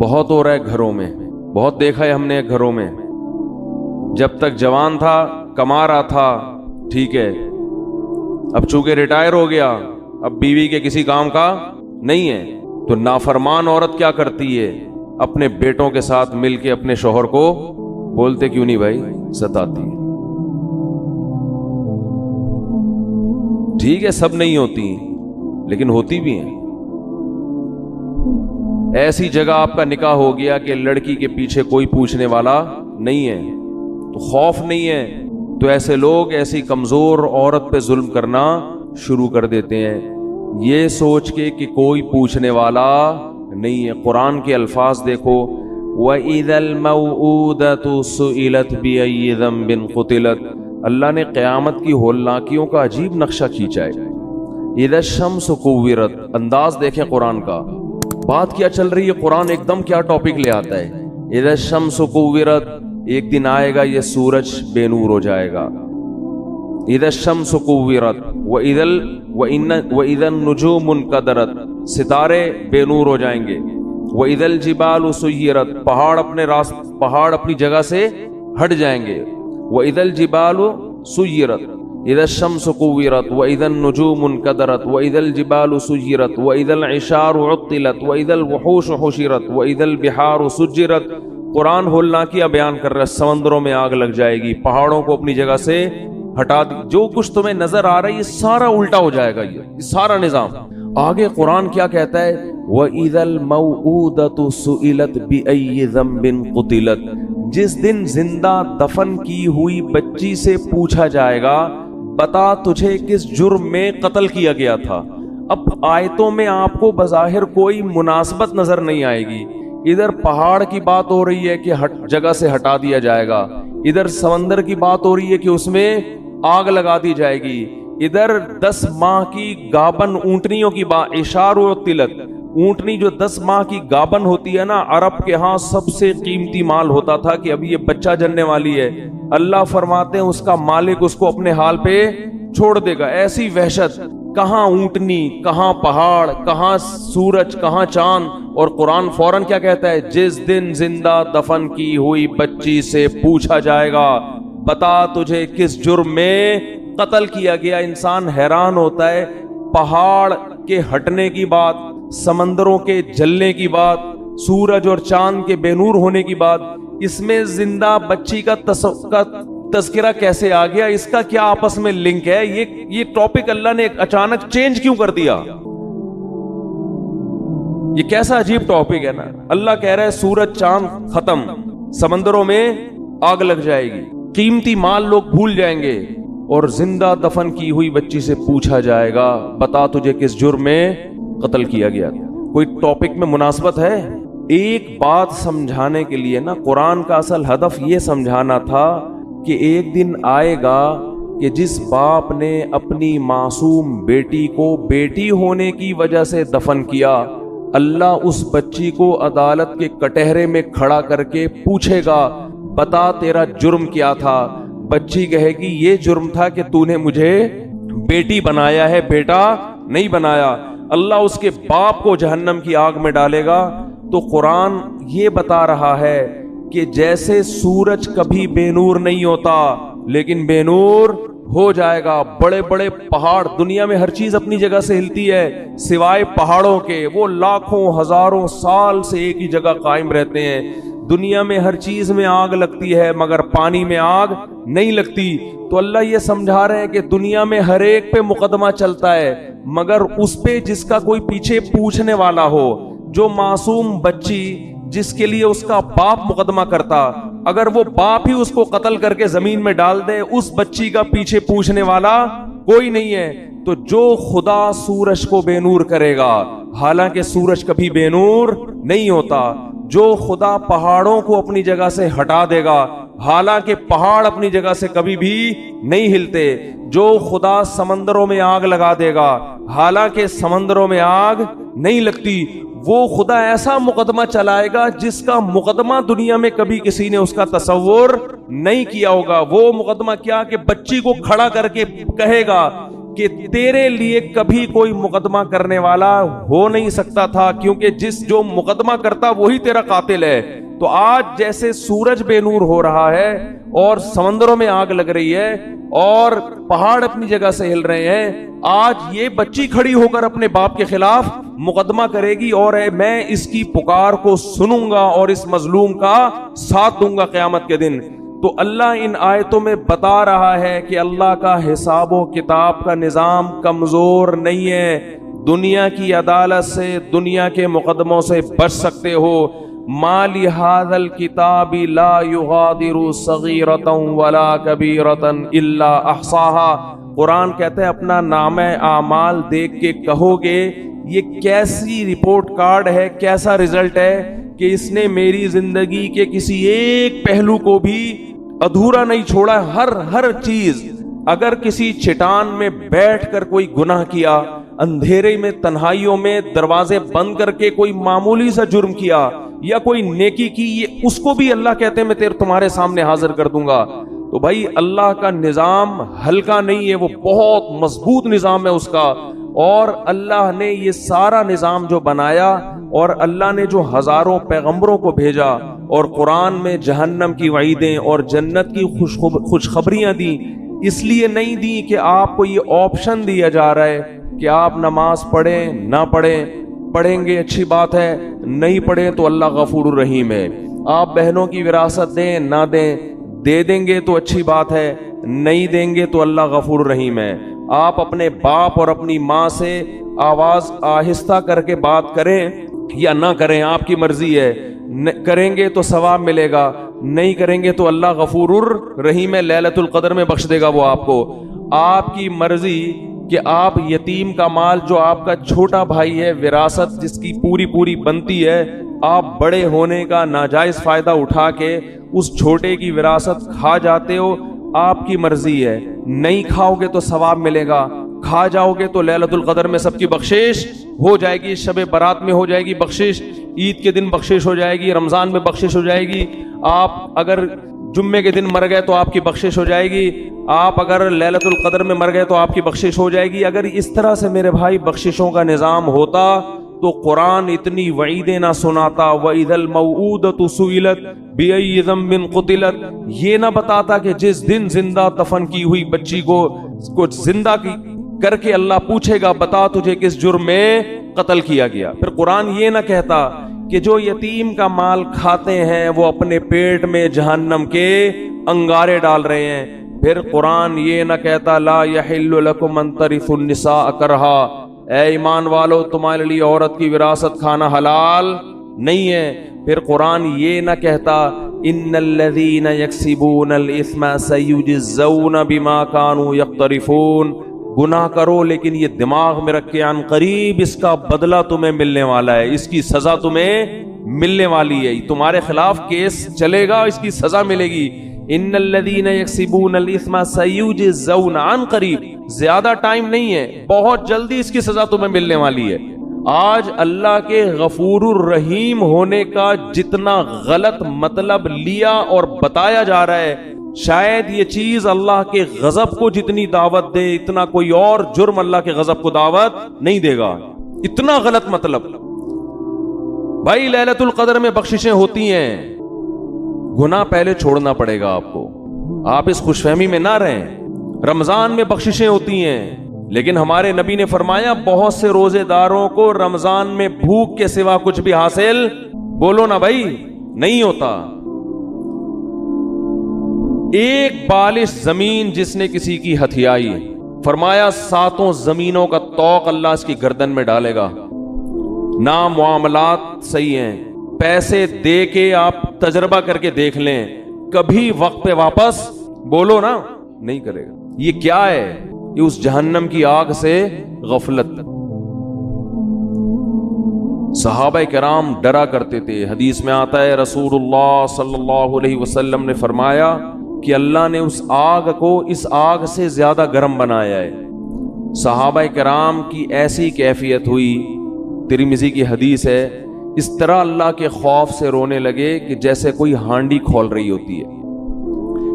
بہت ہو رہا ہے گھروں میں, بہت دیکھا ہے ہم نے گھروں میں. جب تک جوان تھا کما رہا تھا ٹھیک ہے, اب چونکہ ریٹائر ہو گیا اب بیوی کے کسی کام کا نہیں ہے, تو نافرمان عورت کیا کرتی ہے؟ اپنے بیٹوں کے ساتھ مل کے اپنے شوہر کو بولتے کیوں نہیں بھائی ستاتی ہے. ٹھیک ہے سب نہیں ہوتی لیکن ہوتی بھی ہیں. ایسی جگہ آپ کا نکاح ہو گیا کہ لڑکی کے پیچھے کوئی پوچھنے والا نہیں ہے, تو خوف نہیں ہے, تو ایسے لوگ ایسی کمزور عورت پہ ظلم کرنا شروع کر دیتے ہیں یہ سوچ کے کہ کوئی پوچھنے والا نہیں ہے. قرآن کے الفاظ دیکھو, وَإِذَا الْمَوْءُودَةُ سُئِلَتْ بِأَيِّ ذَنبٍ قُتِلَتْ. اللہ نے قیامت کی ہولناکیوں کا عجیب نقشہ کھینچا ہے. اِذَا الشَّمْسُ كُوِّرَتْ, انداز دیکھیں قرآن کا, بات کیا چل رہی ہے, قرآن ایک دم کیا ٹاپک لے آتا ہے. اِذَا الشَّمْسُ كُوِّرَتْ, ایک دن آئے گا یہ سورج بے نور ہو جائے گا. اِذَا الشَّمْسُ كُوِّرَتْ وَإِذَا النُّجُومُ انْكَدَرَتْ, ستارے بے نور ہو جائیں گے. وَإِذَا الْجِبَالُ سُيِّرَتْ, پہاڑ اپنی جگہ سے ہٹ جائیں گے. وَإِذَا الْجِبَالُ سُيِّرَتْ اِذَا الشَّمْسُ كُوِّرَتْ وَإِذَا النُّجُومُ انْكَدَرَتْ وَإِذَا الْجِبَالُ سُيِّرَتْ وَإِذَا الْعِشَارُ عُطِّلَتْ وَإِذَا الْوُحُوشُ حُشِرَتْ وَإِذَا الْبِحَارُ سُجِّرَتْ. قرآن ہولناکیاں بیان کر رہا ہے, سمندروں میں آگ لگ جائے گی, پہاڑوں کو اپنی جگہ سے ہٹا دی, جو کچھ تمہیں نظر آ رہا ہے یہ سارا الٹا ہو جائے گا. یہ سارا نظام آگے قرآن کیا کہتا ہے, وَإِذَا الْمَوْءُودَةُ سُئِلَتْ بِأَيِّ ذَنبٍ قُتِلَتْ, جس دن زندہ دفن کی ہوئی بچی سے پوچھا جائے گا بتا تجھے کس جرم میں قتل کیا گیا تھا. اب آیتوں میں آپ کو بظاہر کوئی مناسبت نظر نہیں آئے گی. ادھر پہاڑ کی بات ہو رہی ہے کہ جگہ سے ہٹا دیا جائے گا, ادھر سمندر کی بات ہو رہی ہے کہ اس میں آگ لگا دی جائے گی, ادھر 10 ماہ کی گابن اونٹنیوں کی بات. اشار و تلت, اونٹنی جو 10 ماہ کی گابن ہوتی ہے نا, عرب کے ہاں سب سے قیمتی مال ہوتا تھا کہ ابھی یہ بچہ جننے والی ہے. اللہ فرماتے ہیں اس کا مالک اس کو اپنے حال پہ چھوڑ دے گا. ایسی وحشت, کہاں اونٹنی, کہاں پہاڑ, کہاں سورج, کہاں چاند. اور قرآن فوراً کیا کہتا ہے, جس دن زندہ دفن کی ہوئی بچی سے پوچھا جائے گا بتا تجھے کس جرم میں قتل کیا گیا. انسان حیران ہوتا ہے, پہاڑ کے ہٹنے کی بات, سمندروں کے جلنے کی بات, سورج اور چاند کے بے نور ہونے کی بات, اس میں زندہ بچی کا تذکرہ کیسے آ گیا؟ اس کا کیا آپس میں لنک ہے؟ یہ ٹاپک اللہ نے اچانک چینج کیوں کر دیا؟ یہ کیسا عجیب ٹاپک ہے نا. اللہ کہہ رہا ہے سورج چاند ختم, سمندروں میں آگ لگ جائے گی, قیمتی مال لوگ بھول جائیں گے, اور زندہ دفن کی ہوئی بچی سے پوچھا جائے گا بتا تجھے کس جرم میں قتل کیا گیا. کوئی ٹاپک میں مناسبت ہے؟ ایک بات سمجھانے کے لیے نا, قرآن کا اصل ہدف یہ سمجھانا تھا کہ ایک دن آئے گا کہ جس باپ نے اپنی معصوم بیٹی کو بیٹی ہونے کی وجہ سے دفن کیا, اللہ اس بچی کو عدالت کے کٹہرے میں کھڑا کر کے پوچھے گا بتا تیرا جرم کیا تھا؟ بچی کہے گی یہ جرم تھا کہ تو نے مجھے بیٹی بنایا ہے، بیٹا نہیں بنایا۔ اللہ اس کے باپ کو جہنم کی آگ میں ڈالے گا۔ تو قرآن یہ بتا رہا ہے کہ جیسے سورج کبھی بے نور نہیں ہوتا لیکن بے نور ہو جائے گا۔ بڑے بڑے پہاڑ، دنیا میں ہر چیز اپنی جگہ سے ہلتی ہے سوائے پہاڑوں کے، وہ لاکھوں ہزاروں سال سے ایک ہی جگہ قائم رہتے ہیں۔ دنیا میں ہر چیز میں آگ لگتی ہے مگر پانی میں آگ نہیں لگتی۔ تو اللہ یہ سمجھا رہے ہیں کہ دنیا میں ہر ایک پہ مقدمہ چلتا ہے مگر اس پہ جس کا کوئی پیچھے پوچھنے والا ہو۔ جو معصوم بچی جس کے لیے اس کا باپ مقدمہ کرتا، اگر وہ باپ ہی اس کو قتل کر کے زمین میں ڈال دے، اس بچی کا پیچھے پوچھنے والا کوئی نہیں ہے۔ تو جو خدا سورج کو بے نور کرے گا، حالانکہ سورج کبھی بے نور نہیں ہوتا، جو خدا پہاڑوں کو اپنی جگہ سے ہٹا دے گا، حالانکہ پہاڑ اپنی جگہ سے کبھی بھی نہیں ہلتے، جو خدا سمندروں میں آگ لگا دے گا، حالانکہ سمندروں میں آگ نہیں لگتی، وہ خدا ایسا مقدمہ چلائے گا جس کا مقدمہ دنیا میں کبھی کسی نے اس کا تصور نہیں کیا ہوگا۔ وہ مقدمہ کیا کہ بچی کو کھڑا کر کے کہے گا کہ تیرے لیے کبھی کوئی مقدمہ کرنے والا ہو نہیں سکتا تھا، کیونکہ جو مقدمہ کرتا وہی تیرا قاتل ہے۔ تو آج جیسے سورج بے نور ہو رہا ہے اور سمندروں میں آگ لگ رہی ہے اور پہاڑ اپنی جگہ سے ہل رہے ہیں، آج یہ بچی کھڑی ہو کر اپنے باپ کے خلاف مقدمہ کرے گی اور میں اس کی پکار کو سنوں گا اور اس مظلوم کا ساتھ دوں گا قیامت کے دن۔ تو اللہ ان آیتوں میں بتا رہا ہے کہ اللہ کا حساب و کتاب کا نظام کمزور نہیں ہے۔ دنیا کی عدالت سے، دنیا کے مقدموں سے بچ سکتے ہو۔ ما لهذا الكتاب لا يغادر صغيرة ولا كبيرة الا احصاها۔ قرآن کہتا ہے اپنا نامہ اعمال دیکھ کے کہو گے یہ کیسی رپورٹ کارڈ ہے، کیسا رزلٹ ہے کہ اس نے میری زندگی کے کسی ایک پہلو کو بھی ادھورا نہیں چھوڑا۔ ہر چیز، اگر کسی چٹان میں بیٹھ کر کوئی گناہ کیا، اندھیرے میں تنہائیوں میں دروازے بند کر کے کوئی معمولی سا جرم کیا یا کوئی نیکی کی، یہ اس کو بھی اللہ کہتے ہیں میں تمہارے سامنے حاضر کر دوں گا۔ تو بھائی اللہ کا نظام ہلکا نہیں ہے، وہ بہت مضبوط نظام ہے اس کا۔ اور اللہ نے یہ سارا نظام جو بنایا اور اللہ نے جو ہزاروں پیغمبروں کو بھیجا اور قرآن میں جہنم کی وعیدیں اور جنت کی خوشخبریاں دی، اس لیے نہیں دی کہ آپ کو یہ آپشن دیا جا رہا ہے کہ آپ نماز پڑھیں نہ پڑھیں، پڑھیں گے اچھی بات ہے، نہیں پڑھیں تو اللہ غفور الرحیم ہے۔ آپ بہنوں کی وراثت دیں نہ دیں، دے دیں گے تو اچھی بات ہے، نہیں دیں گے تو اللہ غفور الرحیم ہے۔ آپ اپنے باپ اور اپنی ماں سے آواز آہستہ کر کے بات کریں یا نہ کریں، آپ کی مرضی ہے، کریں گے تو ثواب ملے گا، نہیں کریں گے تو اللہ غفور الرحیم ہے، لیلۃ القدر میں بخش دے گا وہ آپ کو۔ آپ کی مرضی کہ آپ یتیم کا مال جو آپ کا چھوٹا بھائی ہے، وراثت جس کی پوری بنتی ہے، آپ بڑے ہونے کا ناجائز فائدہ اٹھا کے اس چھوٹے کی وراثت کھا جاتے ہو، آپ کی مرضی ہے۔ نہیں کھاؤ گے تو ثواب ملے گا، کھا جاؤ گے تو لیلۃ القدر میں سب کی بخشش ہو جائے گی، شب برات میں ہو جائے گی بخشش، عید کے دن بخشش ہو جائے گی، رمضان میں بخشش ہو جائے گی، آپ اگر جمعے کے دن مر گئے تو آپ کی بخشش ہو جائے گی، آپ اگر لیلۃ القدر میں مر گئے تو آپ کی بخشش ہو جائے گی۔ اگر اس طرح سے میرے بھائی بخششوں کا نظام ہوتا تو قرآن اتنی وعیدیں نہ سناتا۔ وَإِذَا الْمَوْءُودَةُ سُئِلَتْ بِأَيِّ ذَنبٍ قُتِلَتْ، یہ نہ بتاتا کہ جس دن زندہ دفن کی ہوئی بچی کو زندہ کر کے اللہ پوچھے گا بتا تجھے کس جرم میں قتل کیا گیا۔ پھر قرآن یہ نہ کہتا کہ جو یتیم کا مال کھاتے ہیں وہ اپنے پیٹ میں جہنم کے انگارے ڈال رہے ہیں۔ پھر قرآن یہ نہ کہتا لا یحل لکم ان ترثوا النساء کرہا، اے ایمان والو تمہارے لیے عورت کی وراثت کھانا حلال نہیں ہے۔ پھر قرآن یہ نہ کہتا ان الذین یکسبون الاثم سیجزون بما کانوا یقترفون، گناہ کرو لیکن یہ دماغ میں رکھ کے عن قریب اس کا بدلہ تمہیں ملنے والا ہے، اس کی سزا تمہیں ملنے والی ہے، تمہارے خلاف کیس چلے گا، اس کی سزا ملے گی۔ ان الذین یکسبون الاثم سیجزون، عن قریب، زیادہ ٹائم نہیں ہے، بہت جلدی اس کی سزا تمہیں ملنے والی ہے۔ آج اللہ کے غفور الرحیم ہونے کا جتنا غلط مطلب لیا اور بتایا جا رہا ہے، شاید یہ چیز اللہ کے غضب کو جتنی دعوت دے اتنا کوئی اور جرم اللہ کے غضب کو دعوت نہیں دے گا. اتنا غلط مطلب. بھائی لیلۃ القدر میں بخششیں ہوتی ہیں، گناہ پہلے چھوڑنا پڑے گا آپ کو. آپ اس خوش فہمی میں نہ رہیں. رمضان میں بخششیں ہوتی ہیں، لیکن ہمارے نبی نے فرمایا بہت سے روزے داروں کو رمضان میں بھوک کے سوا کچھ بھی حاصل، بولو نا بھائی، نہیں ہوتا. ایک بالش زمین جس نے کسی کی ہتھیائی، فرمایا 7 زمینوں کا طوق اللہ اس کی گردن میں ڈالے گا. نہ معاملات صحیح ہیں، پیسے دے کے آپ تجربہ کر کے دیکھ لیں، کبھی وقت پہ واپس، بولو نا، نہیں کرے گا. یہ کیا ہے؟ یہ اس جہنم کی آگ سے غفلت. صحابہ کرام ڈرا کرتے تھے. حدیث میں آتا ہے رسول اللہ صلی اللہ علیہ وسلم نے فرمایا کہ اللہ نے اس آگ کو اس آگ سے زیادہ گرم بنایا ہے. صحابہ کرام کی ایسی کیفیت ہوئی، ترمذی کی حدیث ہے، اس طرح اللہ کے خوف سے رونے لگے کہ جیسے کوئی ہانڈی کھول رہی ہوتی ہے.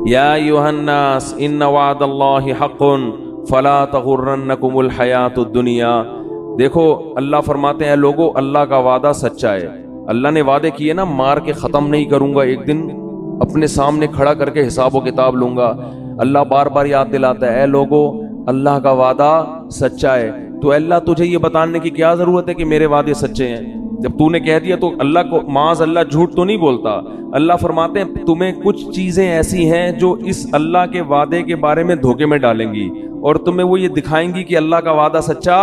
یا ایھا الناس ان وعد اللہ حق فلا تغرنکم الحیات الدنیا. دیکھو اللہ فرماتے ہیں لوگو، اللہ کا وعدہ سچا ہے. اللہ نے وعدے کیے نا، مار کے ختم نہیں کروں گا، ایک دن اپنے سامنے کھڑا کر کے حساب و کتاب لوں گا. اللہ بار بار یاد دلاتا ہے، اے لوگو اللہ کا وعدہ سچا ہے. تو اللہ تجھے یہ بتانے کی کیا ضرورت ہے کہ میرے وعدے سچے ہیں؟ جب تو نے کہہ دیا تو اللہ کو معاذ اللہ جھوٹ تو نہیں بولتا. اللہ فرماتے ہیں تمہیں کچھ چیزیں ایسی ہیں جو اس اللہ کے وعدے کے بارے میں دھوکے میں ڈالیں گی، اور تمہیں وہ یہ دکھائیں گی کہ اللہ کا وعدہ سچا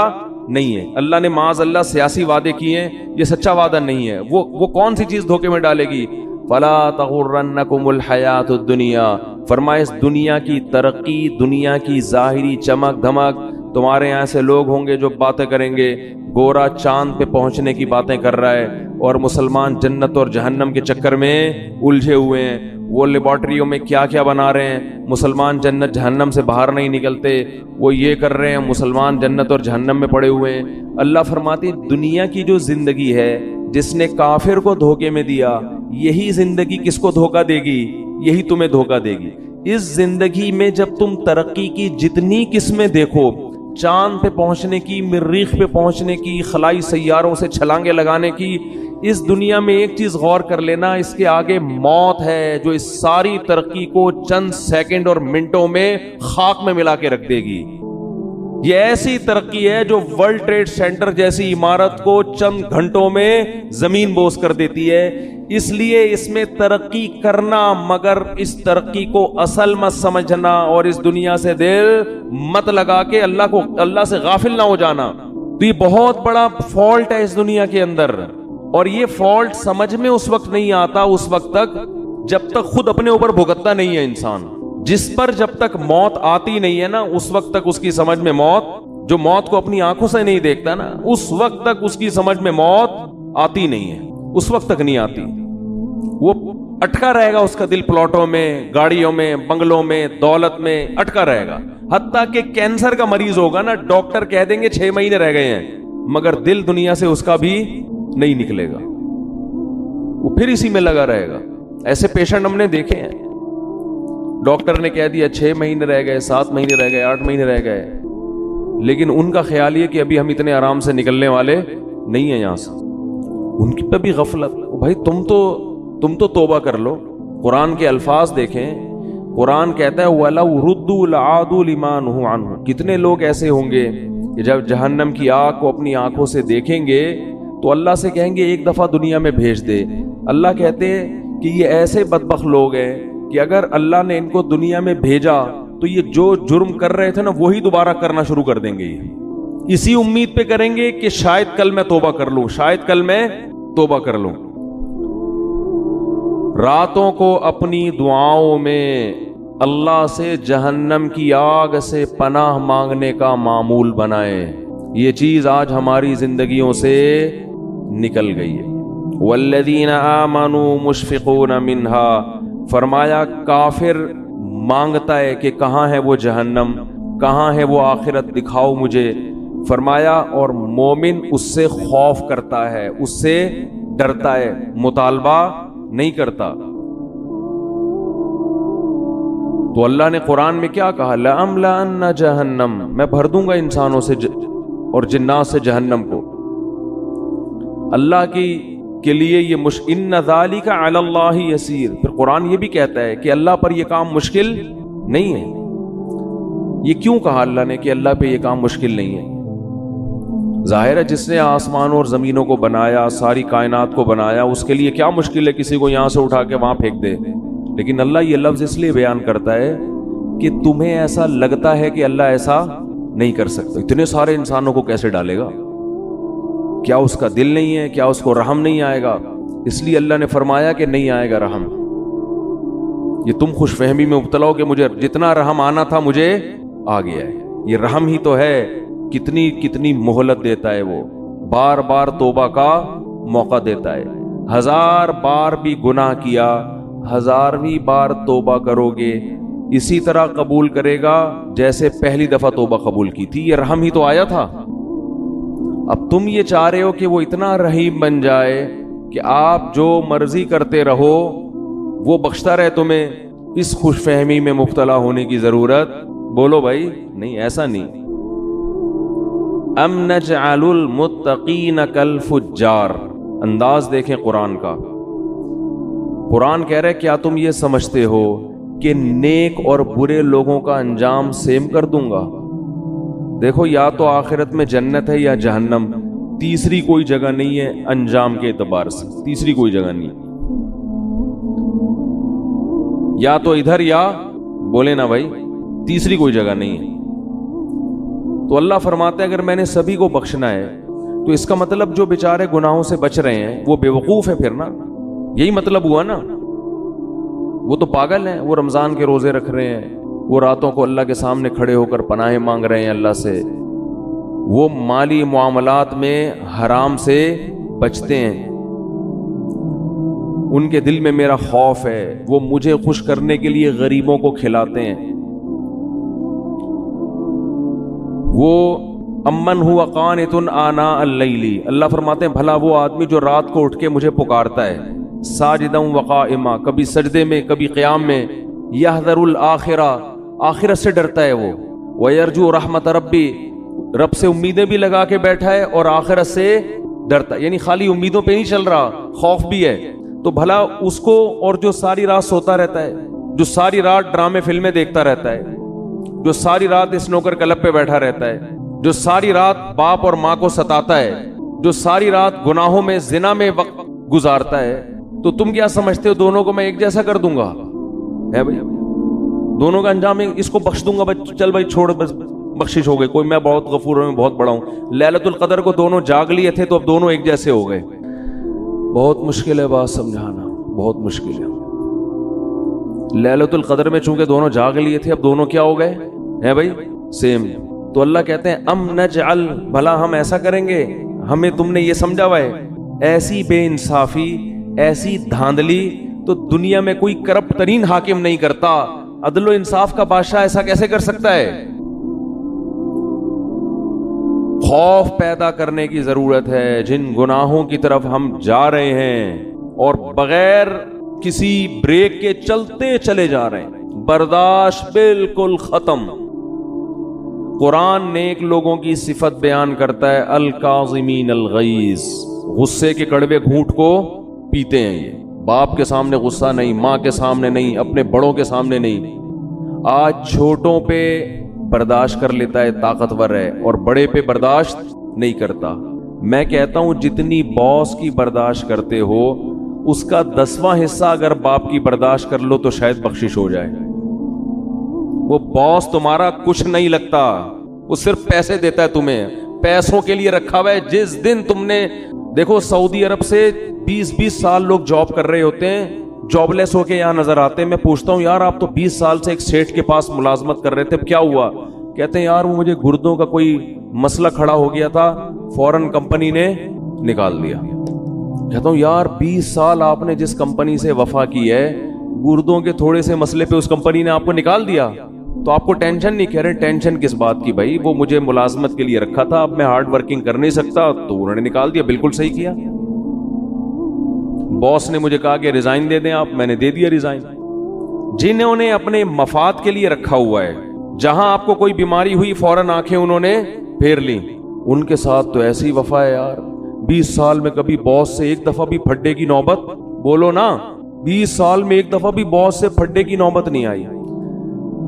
نہیں ہے. اللہ نے معاذ اللہ سیاسی وعدے کیے ہیں، یہ سچا وعدہ نہیں ہے. وہ کون سی چیز دھوکے میں ڈالے گی؟ فلا تغرنکم الحیات الدنیا. فرمائے اس دنیا کی ترقی، دنیا کی ظاہری چمک دھمک. تمہارے یہاں سے لوگ ہوں گے جو باتیں کریں گے، گورا چاند پہ پہنچنے کی باتیں کر رہا ہے اور مسلمان جنت اور جہنم کے چکر میں الجھے ہوئے ہیں. وہ لیبارٹریوں میں کیا کیا بنا رہے ہیں، مسلمان جنت جہنم سے باہر نہیں نکلتے. وہ یہ کر رہے ہیں، مسلمان جنت اور جہنم میں پڑے ہوئے ہیں. اللہ فرماتی دنیا کی جو زندگی ہے، جس نے کافر کو دھوکے میں دیا، یہی زندگی کس کو دھوکہ دے گی؟ یہی تمہیں دھوکہ دے گی. اس زندگی میں جب تم ترقی کی جتنی قسمیں دیکھو، چاند پہ پہنچنے کی، مریخ پہ پہنچنے کی، خلائی سیاروں سے چھلانگیں لگانے کی، اس دنیا میں ایک چیز غور کر لینا، اس کے آگے موت ہے جو اس ساری ترقی کو چند سیکنڈ اور منٹوں میں خاک میں ملا کے رکھ دے گی. یہ ایسی ترقی ہے جو ورلڈ ٹریڈ سینٹر جیسی عمارت کو چند گھنٹوں میں زمین بوس کر دیتی ہے. اس لیے اس میں ترقی کرنا، مگر اس ترقی کو اصل مت سمجھنا اور اس دنیا سے دل مت لگا کے اللہ سے غافل نہ ہو جانا. تو یہ بہت بڑا فالٹ ہے اس دنیا کے اندر، اور یہ فالٹ سمجھ میں اس وقت نہیں آتا، اس وقت تک جب تک خود اپنے اوپر بھگتتا نہیں ہے انسان. جس پر جب تک موت آتی نہیں ہے نا، اس وقت تک اس کی سمجھ میں موت، جو موت کو اپنی آنکھوں سے نہیں دیکھتا نا، اس وقت تک اس کی سمجھ میں موت آتی نہیں ہے، اس وقت تک نہیں آتی. وہ اٹکا رہے گا، اس کا دل پلاٹوں میں، گاڑیوں میں، بنگلوں میں، دولت میں اٹکا رہے گا. حتیٰ کہ کینسر کا مریض ہوگا نا، ڈاکٹر کہہ دیں گے 6 مہینے رہ گئے ہیں، مگر دل دنیا سے اس کا بھی نہیں نکلے گا، وہ پھر اسی میں لگا رہے گا. ایسے پیشنٹ ہم نے دیکھے ہیں، ڈاکٹر نے کہہ دیا 6 مہینے رہ گئے، 7 مہینے رہ گئے، 8 مہینے رہ گئے، لیکن ان کا خیال یہ کہ ابھی ہم اتنے آرام سے نکلنے والے نہیں ہیں یہاں سے. ان کی پہ بھی غفلت. بھائی تم تو توبہ کر لو. قرآن کے الفاظ دیکھیں، قرآن کہتا ہے وَلَوْ رُدُّوا لَعَادُوا لِمَا نُهُوا عَنْهُ. کتنے لوگ ایسے ہوں گے کہ جب جہنم کی آگ کو اپنی آنکھوں سے دیکھیں گے تو اللہ سے کہیں گے ایک دفعہ دنیا میں بھیج دے. اللہ کہتے ہیں کہ یہ ایسے بدبخت لوگ ہیں کہ اگر اللہ نے ان کو دنیا میں بھیجا تو یہ جو جرم کر رہے تھے نا، وہی دوبارہ کرنا شروع کر دیں گے. اسی امید پہ کریں گے کہ شاید کل میں توبہ کر لوں، شاید کل میں توبہ کر لوں. راتوں کو اپنی دعاؤں میں اللہ سے جہنم کی آگ سے پناہ مانگنے کا معمول بنائیں. یہ چیز آج ہماری زندگیوں سے نکل گئی ہے. والذین آمنوا مشفقون منہا. فرمایا کافر مانگتا ہے کہ کہاں ہے وہ جہنم، کہاں ہے وہ آخرت، دکھاؤ مجھے. فرمایا اور مومن اس سے خوف کرتا ہے، اس سے ڈرتا ہے، مطالبہ نہیں کرتا۔ تو اللہ نے قرآن میں کیا کہا؟ لَأَمْلَأَنَّ جَهَنَّمَ، میں بھر دوں گا انسانوں سے اور جنات سے جہنم کو۔ اللہ کے لیے یہ إِنَّ ذَلِكَ عَلَى اللَّهِ يَسِيرٌ۔ پھر قرآن یہ بھی کہتا ہے کہ اللہ پر یہ کام مشکل نہیں ہے۔ یہ کیوں کہا اللہ نے کہ اللہ پہ یہ کام مشکل نہیں ہے؟ ظاہر ہے جس نے آسمانوں اور زمینوں کو بنایا، ساری کائنات کو بنایا، اس کے لیے کیا مشکل ہے کسی کو یہاں سے اٹھا کے وہاں پھینک دے؟ لیکن اللہ یہ لفظ اس لیے بیان کرتا ہے کہ تمہیں ایسا لگتا ہے کہ اللہ ایسا نہیں کر سکتا، اتنے سارے انسانوں کو کیسے ڈالے گا؟ کیا اس کا دل نہیں ہے؟ کیا اس کو رحم نہیں آئے گا؟ اس لیے اللہ نے فرمایا کہ نہیں آئے گا رحم۔ یہ تم خوش فہمی میں مبتلا ہو کہ مجھے جتنا رحم آنا تھا مجھے آ گیا ہے۔ یہ رحم ہی تو ہے، کتنی کتنی مہلت دیتا ہے، وہ بار بار توبہ کا موقع دیتا ہے۔ 1000 بار بھی گناہ کیا، 1000ویں بار توبہ کرو گے اسی طرح قبول کرے گا جیسے پہلی دفعہ توبہ قبول کی تھی۔ یہ رحم ہی تو آیا تھا۔ اب تم یہ چاہ رہے ہو کہ وہ اتنا رحیم بن جائے کہ آپ جو مرضی کرتے رہو وہ بخشتا رہے تمہیں، اس خوش فہمی میں مبتلا ہونے کی ضرورت؟ بولو بھائی نہیں، ایسا نہیں۔ ام نجعل المتقین کالفجار، انداز دیکھیں قرآن کا۔ قرآن کہہ رہے کیا تم یہ سمجھتے ہو کہ نیک اور برے لوگوں کا انجام سیم کر دوں گا؟ دیکھو یا تو آخرت میں جنت ہے یا جہنم، تیسری کوئی جگہ نہیں ہے انجام کے اعتبار سے، تیسری کوئی جگہ نہیں، یا تو ادھر یا بولے نا بھائی تیسری کوئی جگہ نہیں ہے۔ تو اللہ فرماتا ہے اگر میں نے سبھی کو بخشنا ہے تو اس کا مطلب جو بیچارے گناہوں سے بچ رہے ہیں وہ بے وقوف ہے، پھر نا یہی مطلب ہوا نا۔ وہ تو پاگل ہیں، وہ رمضان کے روزے رکھ رہے ہیں، وہ راتوں کو اللہ کے سامنے کھڑے ہو کر پناہیں مانگ رہے ہیں اللہ سے، وہ مالی معاملات میں حرام سے بچتے ہیں، ان کے دل میں میرا خوف ہے، وہ مجھے خوش کرنے کے لیے غریبوں کو کھلاتے ہیں، وہ امن ہوا قانت آناء اللیل، اللہ فرماتے ہیں بھلا وہ آدمی جو رات کو اٹھ کے مجھے پکارتا ہے، ساجدا وقائما، کبھی سجدے میں کبھی قیام میں، یحذر الآخرہ، آخرت سے ڈرتا ہے وہ، ویرجو رحمت ربی، رب سے امیدیں بھی لگا کے بیٹھا ہے اور آخرت سے ڈرتا ہے، یعنی خالی امیدوں پہ نہیں چل رہا، خوف بھی ہے۔ تو بھلا اس کو، اور جو ساری رات سوتا رہتا ہے، جو ساری رات ڈرامے فلمیں دیکھتا رہتا ہے، جو ساری رات اسنوکر کلب پہ بیٹھا رہتا ہے، جو ساری رات باپ اور ماں کو ستاتا ہے، جو ساری رات گناہوں میں زنا میں وقت گزارتا ہے، تو تم کیا سمجھتے ہو دونوں کو میں ایک جیسا کر دوں گا؟ ہے بھائی دونوں کا انجام اس کو بخش دوں گا، چل بھائی چھوڑ، بس بخشش ہو گئی، کوئی میں بہت غفور ہوں، میں بہت بڑا ہوں۔ لیلۃ القدر کو دونوں جاگ لیے تھے تو اب دونوں ایک جیسے ہو گئے۔ بہت مشکل ہے بات سمجھانا، بہت مشکل ہے۔ لیلۃ القدر میں چونکہ دونوں جاگ لیے تھے اب دونوں کیا ہو گئے ہیں بھائی؟ سیم۔ تو اللہ کہتے ہیں ام نجعل، بھلا ہم ایسا کریں گے، ہمیں تم نے یہ سمجھا ہوا ہے؟ ایسی بے انصافی، ایسی دھاندلی تو دنیا میں کوئی کرپٹ ترین حاکم نہیں کرتا، عدل و انصاف کا بادشاہ ایسا کیسے کر سکتا ہے؟ خوف پیدا کرنے کی ضرورت ہے جن گناہوں کی طرف ہم جا رہے ہیں اور بغیر کسی بریک کے چلتے چلے جا رہے ہیں، برداشت بالکل ختم۔ قرآن نیک لوگوں کی صفت بیان کرتا ہے، الکاظمین الغیظ، غصے کے کڑوے گھونٹ کو پیتے ہیں، یہ باپ کے سامنے غصہ نہیں، ماں کے سامنے نہیں، اپنے بڑوں کے سامنے نہیں۔ آج چھوٹوں پہ برداشت کر لیتا ہے، طاقتور ہے، اور بڑے پہ برداشت نہیں کرتا۔ میں کہتا ہوں جتنی باس کی برداشت کرتے ہو اس کا 10واں حصہ اگر باپ کی برداشت کر لو تو شاید بخشش ہو جائے۔ وہ باس تمہارا کچھ نہیں لگتا، وہ صرف پیسے دیتا ہے تمہیں، پیسوں کے لیے رکھا ہوا ہے۔ جس دن تم نے دیکھو سعودی عرب سے 20 سال لوگ جاب کر رہے ہوتے ہیں، جاب لیس ہو کے یہاں نظر آتے ہیں۔ میں پوچھتا ہوں یار آپ تو 20 سال سے ایک سیٹ کے پاس ملازمت کر رہے تھے، کیا ہوا؟ کہتے ہیں یار وہ مجھے گردوں کا کوئی مسئلہ کھڑا ہو گیا تھا، فوراً کمپنی نے نکال دیا۔ کہتا ہوں یار 20 سال آپ نے جس کمپنی سے وفا کی ہے، گردوں کے تھوڑے سے مسئلے پہ اس کمپنی نے آپ کو نکال دیا۔ تو آپ کو ٹینشن نہیں. کہہ رہے ٹینشن کس بات کی بھائی, وہ مجھے ملازمت کے لیے رکھا تھا, اب میں ہارڈ ورکنگ کر نہیں سکتا تو انہوں نے نکال دیا. بالکل صحیح کیا. باس نے مجھے کہا کہ ریزائن دے دیں آپ, میں نے دے دیا ریزائن. جنہوں نے اپنے مفاد کے لیے رکھا ہوا ہے, جہاں آپ کو کوئی بیماری ہوئی فوراً آنکھیں انہوں نے پھیر لی, ان کے ساتھ تو ایسی وفا ہے یار. 20 سال میں کبھی باس سے ایک دفعہ بھی پھڈے کی نوبت, بولو نا, 20 سال میں ایک دفعہ بھی باس سے پھڈے کی نوبت نہیں آئی.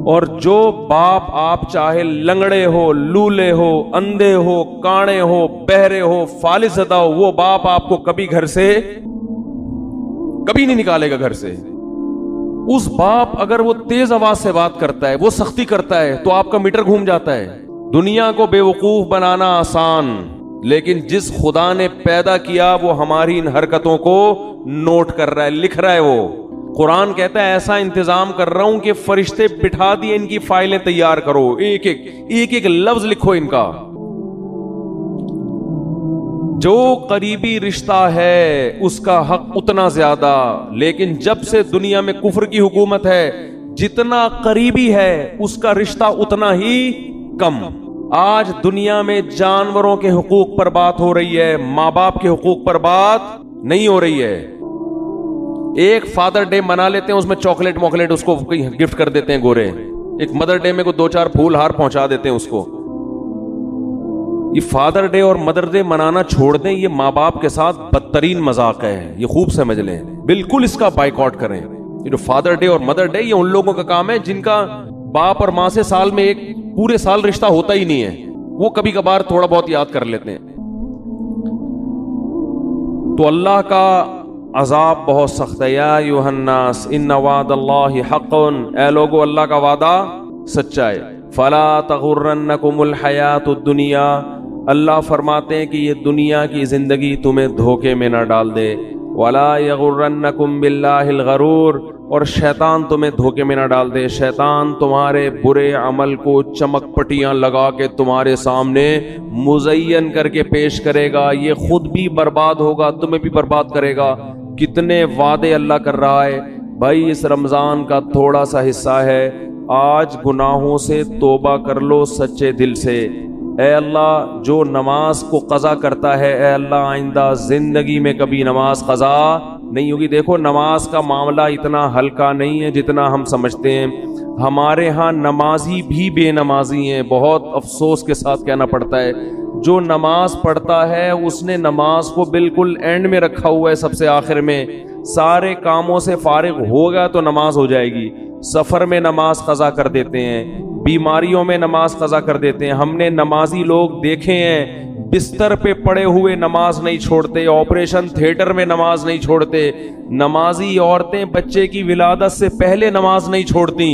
اور جو باپ آپ چاہے لنگڑے ہو, لولے ہو, اندھے ہو, کانے ہو, بہرے ہو, فالج زدہ ہو, وہ باپ آپ کو کبھی گھر سے کبھی نہیں نکالے گا گھر سے. اس باپ اگر وہ تیز آواز سے بات کرتا ہے, وہ سختی کرتا ہے, تو آپ کا میٹر گھوم جاتا ہے. دنیا کو بے وقوف بنانا آسان, لیکن جس خدا نے پیدا کیا وہ ہماری ان حرکتوں کو نوٹ کر رہا ہے, لکھ رہا ہے. وہ قرآن کہتا ہے ایسا انتظام کر رہا ہوں کہ فرشتے بٹھا دیے, ان کی فائلیں تیار کرو, ایک ایک لفظ لکھو ان کا. جو قریبی رشتہ ہے اس کا حق اتنا زیادہ, لیکن جب سے دنیا میں کفر کی حکومت ہے, جتنا قریبی ہے اس کا رشتہ اتنا ہی کم. آج دنیا میں جانوروں کے حقوق پر بات ہو رہی ہے, ماں باپ کے حقوق پر بات نہیں ہو رہی ہے. ایک فادر ڈے منا لیتے ہیں, اس میں چاکلیٹ موکلیٹ اس کو گفٹ کر دیتے ہیں گورے. ایک مدر ڈے میں کو 2-4 پھول ہار پہنچا دیتے ہیں اس کو. یہ فادر ڈے اور مدر ڈے منانا چھوڑ دیں, یہ ماں باپ کے ساتھ بدترین مذاق ہے, یہ خوب سمجھ لیں. بالکل اس کا بائیکاٹ کریں. یہ جو فادر ڈے اور مدر ڈے, یہ ان لوگوں کا کام ہے جن کا باپ اور ماں سے سال میں ایک پورے سال رشتہ ہوتا ہی نہیں ہے, وہ کبھی کبھار تھوڑا بہت یاد کر لیتے ہیں. تو اللہ کا عذاب بہت سخت ہے. یا ایھا الناس ان وعد اللہ حق, اے لوگو اللہ کا وعدہ سچا ہے. فلا تغرنکم الحیات الدنیا, اللہ فرماتے ہیں کہ یہ دنیا کی زندگی تمہیں دھوکے میں نہ ڈال دے. ولا یغرنکم باللہ الغرور, اور شیطان تمہیں دھوکے میں نہ ڈال دے. شیطان تمہارے برے عمل کو چمک پٹیاں لگا کے تمہارے سامنے مزین کر کے پیش کرے گا, یہ خود بھی برباد ہوگا, تمہیں بھی برباد کرے گا. کتنے وعدے اللہ کر رہا ہے بھائی. اس رمضان کا تھوڑا سا حصہ ہے, آج گناہوں سے توبہ کر لو سچے دل سے. اے اللہ جو نماز کو قضا کرتا ہے, اے اللہ آئندہ زندگی میں کبھی نماز قضا نہیں ہوگی. دیکھو نماز کا معاملہ اتنا ہلکا نہیں ہے جتنا ہم سمجھتے ہیں. ہمارے ہاں نمازی بھی بے نمازی ہیں, بہت افسوس کے ساتھ کہنا پڑتا ہے. جو نماز پڑھتا ہے اس نے نماز کو بالکل اینڈ میں رکھا ہوا ہے, سب سے آخر میں. سارے کاموں سے فارغ ہوگا تو نماز ہو جائے گی. سفر میں نماز قضا کر دیتے ہیں, بیماریوں میں نماز قضا کر دیتے ہیں. ہم نے نمازی لوگ دیکھے ہیں بستر پہ پڑے ہوئے نماز نہیں چھوڑتے, آپریشن تھیٹر میں نماز نہیں چھوڑتے. نمازی عورتیں بچے کی ولادت سے پہلے نماز نہیں چھوڑتی.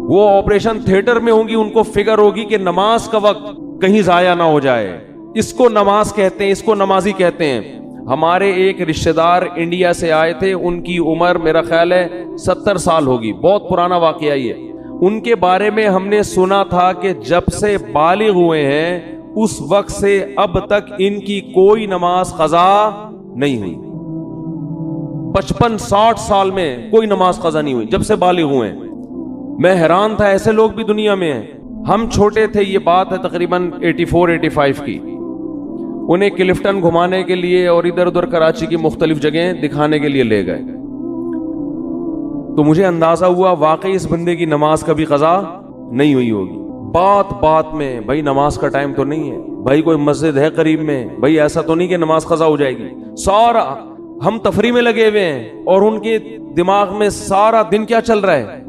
وہ آپریشن تھیٹر میں ہوں گی, ان کو فکر ہوگی کہ نماز کا وقت کہیں ضائع نہ ہو جائے. اس کو نماز کہتے ہیں, اس کو نمازی کہتے ہیں. ہمارے ایک رشتہ دار انڈیا سے آئے تھے, ان کی عمر میرا خیال ہے 70 سال ہوگی, بہت پرانا واقعہ یہ. ان کے بارے میں ہم نے سنا تھا کہ جب سے بالغ ہوئے ہیں اس وقت سے اب تک ان کی کوئی نماز قضا نہیں ہوئی. 55-60 سال میں کوئی نماز قضا نہیں ہوئی جب سے بالغ ہوئے ہیں. میں حیران تھا, ایسے لوگ بھی دنیا میں ہیں. ہم چھوٹے تھے, یہ بات ہے تقریباً 84-85 کی. انہیں کلفٹن گھمانے کے لیے اور ادھر ادھر کراچی کی مختلف جگہیں دکھانے کے لیے لے گئے, تو مجھے اندازہ ہوا واقعی اس بندے کی نماز کبھی قضا نہیں ہوئی ہوگی. بات بات میں بھائی نماز کا ٹائم تو نہیں ہے, بھائی کوئی مسجد ہے قریب میں, بھائی ایسا تو نہیں کہ نماز قضا ہو جائے گی. سارا ہم تفریح میں لگے ہوئے ہیں اور ان کے دماغ میں سارا دن کیا چل رہا ہے,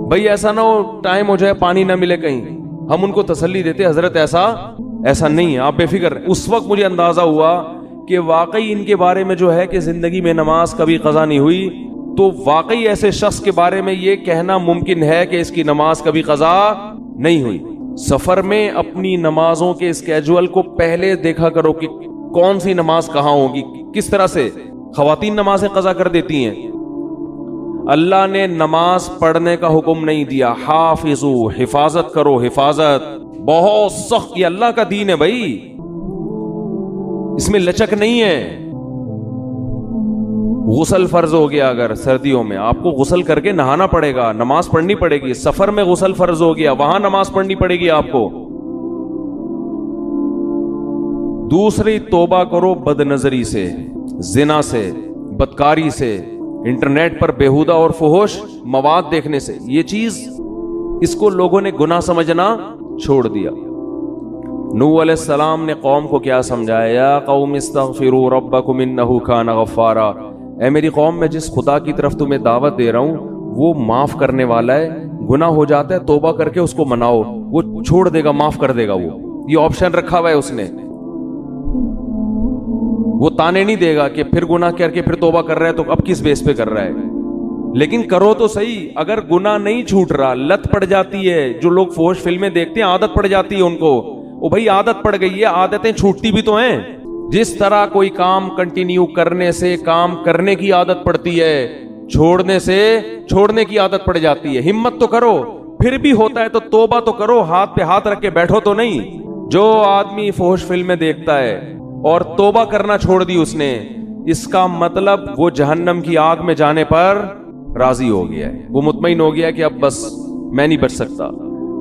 بھائی ایسا نہ ہو ٹائم ہو جائے پانی نہ ملے کہیں. ہم ان کو تسلی دیتے حضرت ایسا نہیں ہے, آپ بے فکر رہیں. اس وقت مجھے اندازہ ہوا کہ واقعی ان کے بارے میں جو ہے کہ زندگی میں نماز کبھی قضا نہیں ہوئی, تو واقعی ایسے شخص کے بارے میں یہ کہنا ممکن ہے کہ اس کی نماز کبھی قضا نہیں ہوئی. سفر میں اپنی نمازوں کے اسکیجول کو پہلے دیکھا کرو کہ کون سی نماز کہاں ہوگی. کس طرح سے خواتین نمازیں قضا کر دیتی ہیں. اللہ نے نماز پڑھنے کا حکم نہیں دیا, حافظو حفاظت کرو, حفاظت بہت سخت, یہ اللہ کا دین ہے بھائی, اس میں لچک نہیں ہے. غسل فرض ہو گیا اگر سردیوں میں آپ کو غسل کر کے نہانا پڑے گا, نماز پڑھنی پڑے گی. سفر میں غسل فرض ہو گیا, وہاں نماز پڑھنی پڑے گی آپ کو. دوسری, توبہ کرو بد نظری سے, زنا سے, بدکاری سے, انٹرنیٹ پر بیہودہ اور فحش مواد دیکھنے سے. یہ چیز اس کو لوگوں نے گناہ سمجھنا چھوڑ دیا. نوح علیہ السلام نے قوم کو کیا سمجھایا؟ یا قوم استغفروا ربکم انہ کان غفارا. اے میری قوم, میں جس خدا کی طرف تمہیں دعوت دے رہا ہوں وہ معاف کرنے والا ہے. گناہ ہو جاتا ہے توبہ کر کے اس کو مناؤ, وہ چھوڑ دے گا, معاف کر دے گا. وہ یہ آپشن رکھا ہوا ہے اس نے. وہ تانے نہیں دے گا کہ پھر گناہ کر کے پھر توبہ کر رہا ہے تو اب کس بیس پہ کر رہا ہے. لیکن کرو تو صحیح. اگر گناہ نہیں چھوٹ رہا, لت پڑ جاتی ہے. جو لوگ فحش فلمیں دیکھتے ہیں عادت پڑ جاتی ہے ان کو. او بھائی عادت پڑ گئی ہے, عادتیں چھوٹتی بھی تو ہیں. جس طرح کوئی کام کنٹینیو کرنے سے کام کرنے کی عادت پڑتی ہے, چھوڑنے سے چھوڑنے کی عادت پڑ جاتی ہے. ہمت تو کرو, پھر بھی ہوتا ہے تو توبہ تو کرو. ہاتھ پہ ہاتھ رکھ کے بیٹھو تو نہیں. جو آدمی فحش فلمیں دیکھتا ہے اور توبہ کرنا چھوڑ دی اس نے, اس کا مطلب وہ جہنم کی آگ میں جانے پر راضی ہو گیا ہے. وہ مطمئن ہو گیا کہ اب بس میں نہیں بچ سکتا.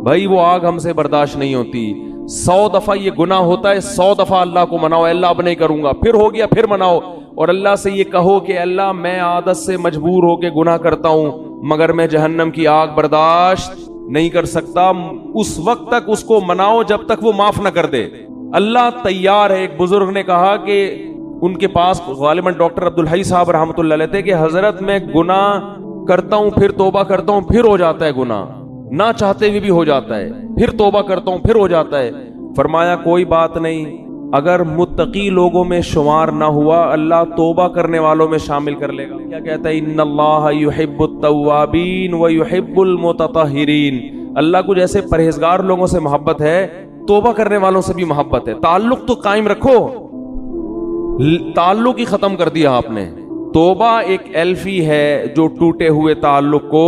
بھائی وہ آگ ہم سے برداشت نہیں ہوتی. 100 دفعہ یہ گناہ ہوتا ہے, 100 دفعہ اللہ کو مناؤ, اللہ اب نہیں کروں گا. پھر ہو گیا پھر مناؤ, اور اللہ سے یہ کہو کہ اللہ میں عادت سے مجبور ہو کے گناہ کرتا ہوں, مگر میں جہنم کی آگ برداشت نہیں کر سکتا. اس وقت تک اس کو مناؤ جب تک وہ معاف نہ کر دے. اللہ تیار ہے. ایک بزرگ نے کہا کہ ان کے پاس غالباً ڈاکٹر عبدالحی صاحب رحمۃ اللہ علیہ تھے کہ حضرت میں گناہ کرتا ہوں پھر توبہ کرتا ہوں پھر ہو جاتا ہے گناہ, نہ چاہتے ہوئے بھی ہو جاتا ہے, پھر توبہ کرتا ہوں پھر ہو جاتا ہے. فرمایا کوئی بات نہیں, اگر متقی لوگوں میں شمار نہ ہوا اللہ توبہ کرنے والوں میں شامل کر لے گا. کیا کہتا ہے؟ ان اللہ یحب التوابین ویحب المتطہرین. اللہ کو جیسے پرہیزگار لوگوں سے محبت ہے, توبہ کرنے والوں سے بھی محبت ہے. تعلق تو قائم رکھو, تعلق ہی ختم کر دیا آپ نے. توبہ ایک ایلفی ہے جو ٹوٹے ہوئے تعلق کو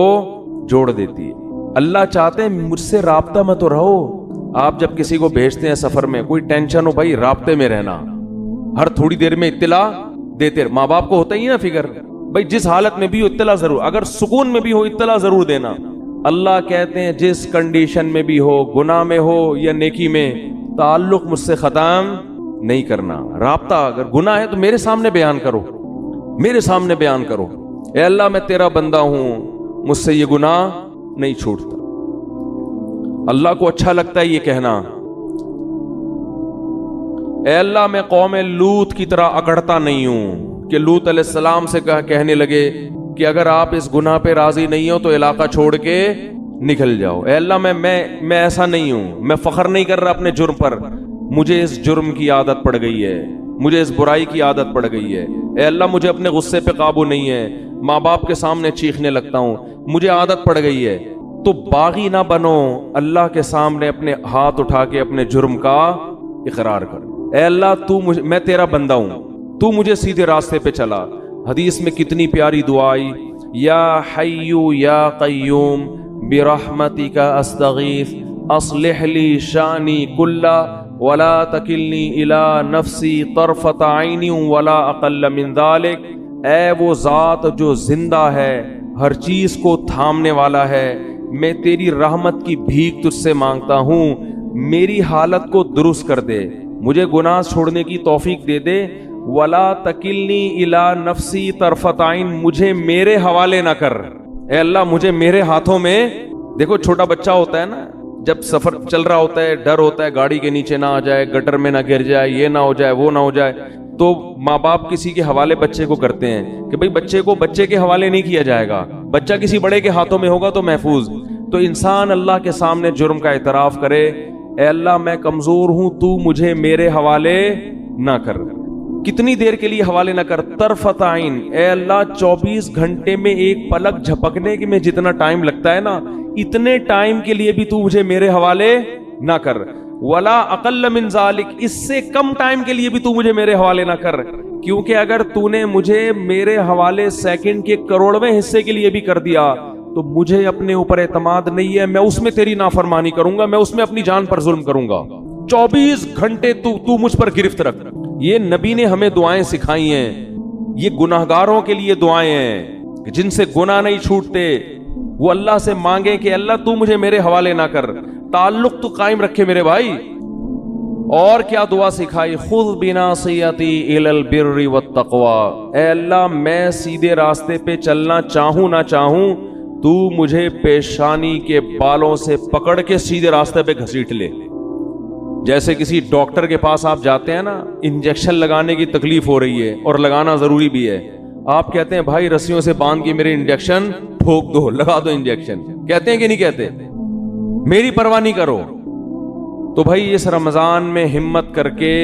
جوڑ دیتی ہے. اللہ چاہتے ہیں مجھ سے رابطہ میں تو رہو. آپ جب کسی کو بھیجتے ہیں سفر میں, کوئی ٹینشن ہو بھائی رابطے میں رہنا, ہر تھوڑی دیر میں اطلاع دیتے. ماں باپ کو ہوتا ہی نا فکر, بھائی جس حالت میں بھی ہو اطلاع ضرور, اگر سکون میں بھی ہو اطلاع ضرور دینا. اللہ کہتے ہیں جس کنڈیشن میں بھی ہو, گناہ میں ہو یا نیکی میں, تعلق مجھ سے ختم نہیں کرنا. رابطہ اگر گناہ ہے تو میرے سامنے بیان کرو, میرے سامنے بیان کرو, اے اللہ میں تیرا بندہ ہوں, مجھ سے یہ گناہ نہیں چھوٹتا. اللہ کو اچھا لگتا ہے یہ کہنا, اے اللہ میں قوم لوط کی طرح اکڑتا نہیں ہوں کہ لوط علیہ السلام سے کہنے لگے کہ اگر آپ اس گناہ پہ راضی نہیں ہو تو علاقہ چھوڑ کے نکل جاؤ. اے اللہ میں ایسا نہیں ہوں, میں فخر نہیں کر رہا اپنے جرم پر, مجھے اس جرم کی عادت پڑ گئی ہے, مجھے اس برائی کی عادت پڑ گئی ہے. اے اللہ مجھے اپنے غصے پہ قابو نہیں ہے, ماں باپ کے سامنے چیخنے لگتا ہوں, مجھے عادت پڑ گئی ہے. تو باغی نہ بنو, اللہ کے سامنے اپنے ہاتھ اٹھا کے اپنے جرم کا اقرار کر. اے اللہ میں تیرا بندہ ہوں, تو مجھے سیدھے راستے پہ چلا. حدیث میں کتنی پیاری دعا آئی, یا حی یا قیوم برحمتک استغیث اصلح لی شانی کلا ولا تکلنی الی نفسی طرفۃ عین ولا اقل من ذلک. اے وہ ذات جو زندہ ہے, ہر چیز کو تھامنے والا ہے, میں تیری رحمت کی بھیک تجھ سے مانگتا ہوں, میری حالت کو درست کر دے, مجھے گناہ چھوڑنے کی توفیق دے دے. ولا تکلنی الی نفسی طرفۃ عین, مجھے میرے حوالے نہ کر. اے اللہ مجھے میرے ہاتھوں میں. دیکھو چھوٹا بچہ ہوتا ہے نا, جب سفر چل رہا ہوتا ہے ڈر ہوتا ہے گاڑی کے نیچے نہ آ جائے, گٹر میں نہ گر جائے, یہ نہ ہو جائے وہ نہ ہو جائے, تو ماں باپ کسی کے حوالے بچے کو کرتے ہیں کہ بھئی بچے کو بچے کے حوالے نہیں کیا جائے گا, بچہ کسی بڑے کے ہاتھوں میں ہوگا تو محفوظ. تو انسان اللہ کے سامنے جرم کا اعتراف کرے, اے اللہ میں کمزور ہوں, تو مجھے میرے حوالے نہ کر. کتنی دیر کے لیے حوالے نہ کر؟ طرفۃ عین. اے اللہ 24 گھنٹے میں ایک پلک جھپکنے میں جتنا ٹائم لگتا ہے نا, اتنے ٹائم کے لیے بھی تو مجھے میرے حوالے نہ کر. ولا اقل من ذالک, اس سے کم ٹائم کے لیے بھی تو مجھے میرے حوالے نہ کر, کیونکہ اگر تو نے مجھے میرے حوالے سیکنڈ کے کروڑویں حصے کے لیے بھی کر دیا تو مجھے اپنے اوپر اعتماد نہیں ہے, میں اس میں تیری نافرمانی کروں گا, میں اس میں اپنی جان پر ظلم کروں گا. 24 گھنٹے تو مجھ پر گرفت رکھ. یہ نبی نے ہمیں دعائیں سکھائی ہیں, یہ گناہگاروں کے لیے دعائیں ہیں کہ جن سے گناہ نہیں چھوٹتے، وہ اللہ سے مانگیں کہ اللہ تو مجھے میرے حوالے نہ کر، تعلق تو قائم رکھے میرے بھائی۔ اور کیا دعا سکھائی؟ خذ بناصیتی الی البر والتقوی، اے اللہ میں سیدھے راستے پہ چلنا چاہوں نہ چاہوں، تو مجھے پیشانی کے بالوں سے پکڑ کے سیدھے راستے پہ گھسیٹ لے۔ جیسے کسی ڈاکٹر کے پاس آپ جاتے ہیں نا، انجیکشن لگانے کی تکلیف ہو رہی ہے اور لگانا ضروری بھی ہے، آپ کہتے ہیں بھائی رسیوں سے باندھ کے میرے انجیکشن ٹھوک دو، لگا دو انجیکشن، کہتے ہیں کہ نہیں کہتے؟ میری پرواہ نہیں کرو۔ تو بھائی اس رمضان میں ہمت کر کے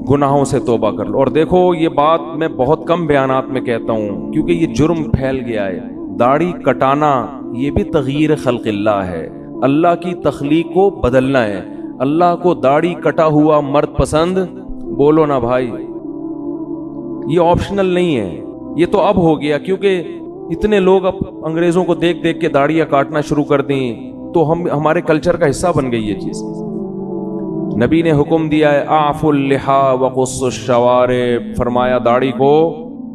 گناہوں سے توبہ کر لو۔ اور دیکھو یہ بات میں بہت کم بیانات میں کہتا ہوں کیونکہ یہ جرم پھیل گیا ہے۔ داڑھی کٹانا یہ بھی تغییر خلق اللہ ہے، اللہ کی تخلیق کو بدلنا ہے۔ اللہ کو داڑھی کٹا ہوا مرد پسند؟ بولو نا بھائی، یہ آپشنل نہیں ہے، یہ تو اب ہو گیا کیونکہ اتنے لوگ اب انگریزوں کو دیکھ دیکھ کے داڑیاں کاٹنا شروع کر دیں تو ہمارے کلچر کا حصہ بن گئی یہ چیز۔ نبی نے حکم دیا ہے اعفوا اللحا وقصوا الشوارب، فرمایا داڑھی کو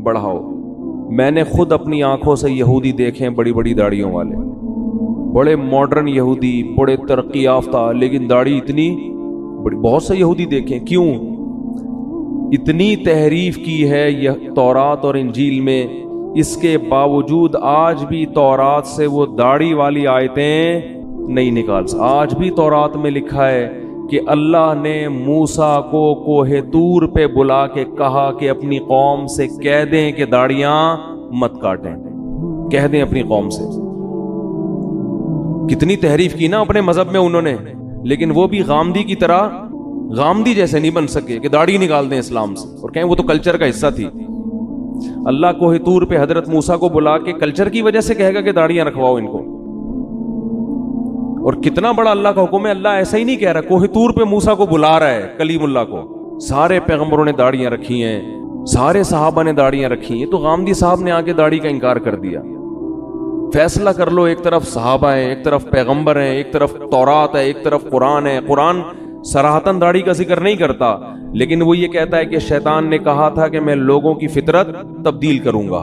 بڑھاؤ۔ میں نے خود اپنی آنکھوں سے یہودی دیکھے ہیں، بڑی بڑی داڑھیوں والے، بڑے ماڈرن یہودی، بڑے ترقی یافتہ، لیکن داڑھی اتنی بڑی۔ بہت سے یہودی دیکھیں، کیوں؟ اتنی تحریف کی ہے یہ تورات اور انجیل میں، اس کے باوجود آج بھی تورات سے وہ داڑھی والی آیتیں نہیں نکال سکتے۔ آج بھی تورات میں لکھا ہے کہ اللہ نے موسیٰ کو کوہ طور پہ بلا کے کہا کہ اپنی قوم سے کہہ دیں کہ داڑیاں مت کاٹیں، کہہ دیں اپنی قوم سے۔ کتنی تحریف کی نا اپنے مذہب میں انہوں نے، لیکن وہ بھی غامدی کی طرح، غامدی جیسے نہیں بن سکے کہ داڑھی نکال دیں اسلام سے اور کہیں وہ تو کلچر کا حصہ تھی۔ اللہ کوہ طور پہ حضرت موسیٰ کو بلا کے کلچر کی وجہ سے کہے گا کہ داڑیاں رکھواؤ ان کو۔ اور کتنا بڑا اللہ کا حکم ہے، اللہ ایسا ہی نہیں کہہ رہا، کوہ طور پہ موسیٰ کو بلا رہا ہے، کلیم اللہ کو۔ سارے پیغمبروں نے داڑیاں رکھی ہیں، سارے صحابہ نے داڑیاں رکھی ہیں، تو غامدی صاحب نے آ کے داڑھی کا انکار کر دیا۔ فیصلہ کر لو، ایک طرف صحابہ ہیں، ایک طرف پیغمبر ہیں، ایک طرف تورات ہے، ایک طرف قرآن ہے۔ قرآن صراحتاً داڑھی کا ذکر نہیں کرتا، لیکن وہ یہ کہتا ہے کہ شیطان نے کہا تھا کہ میں لوگوں کی فطرت تبدیل کروں گا۔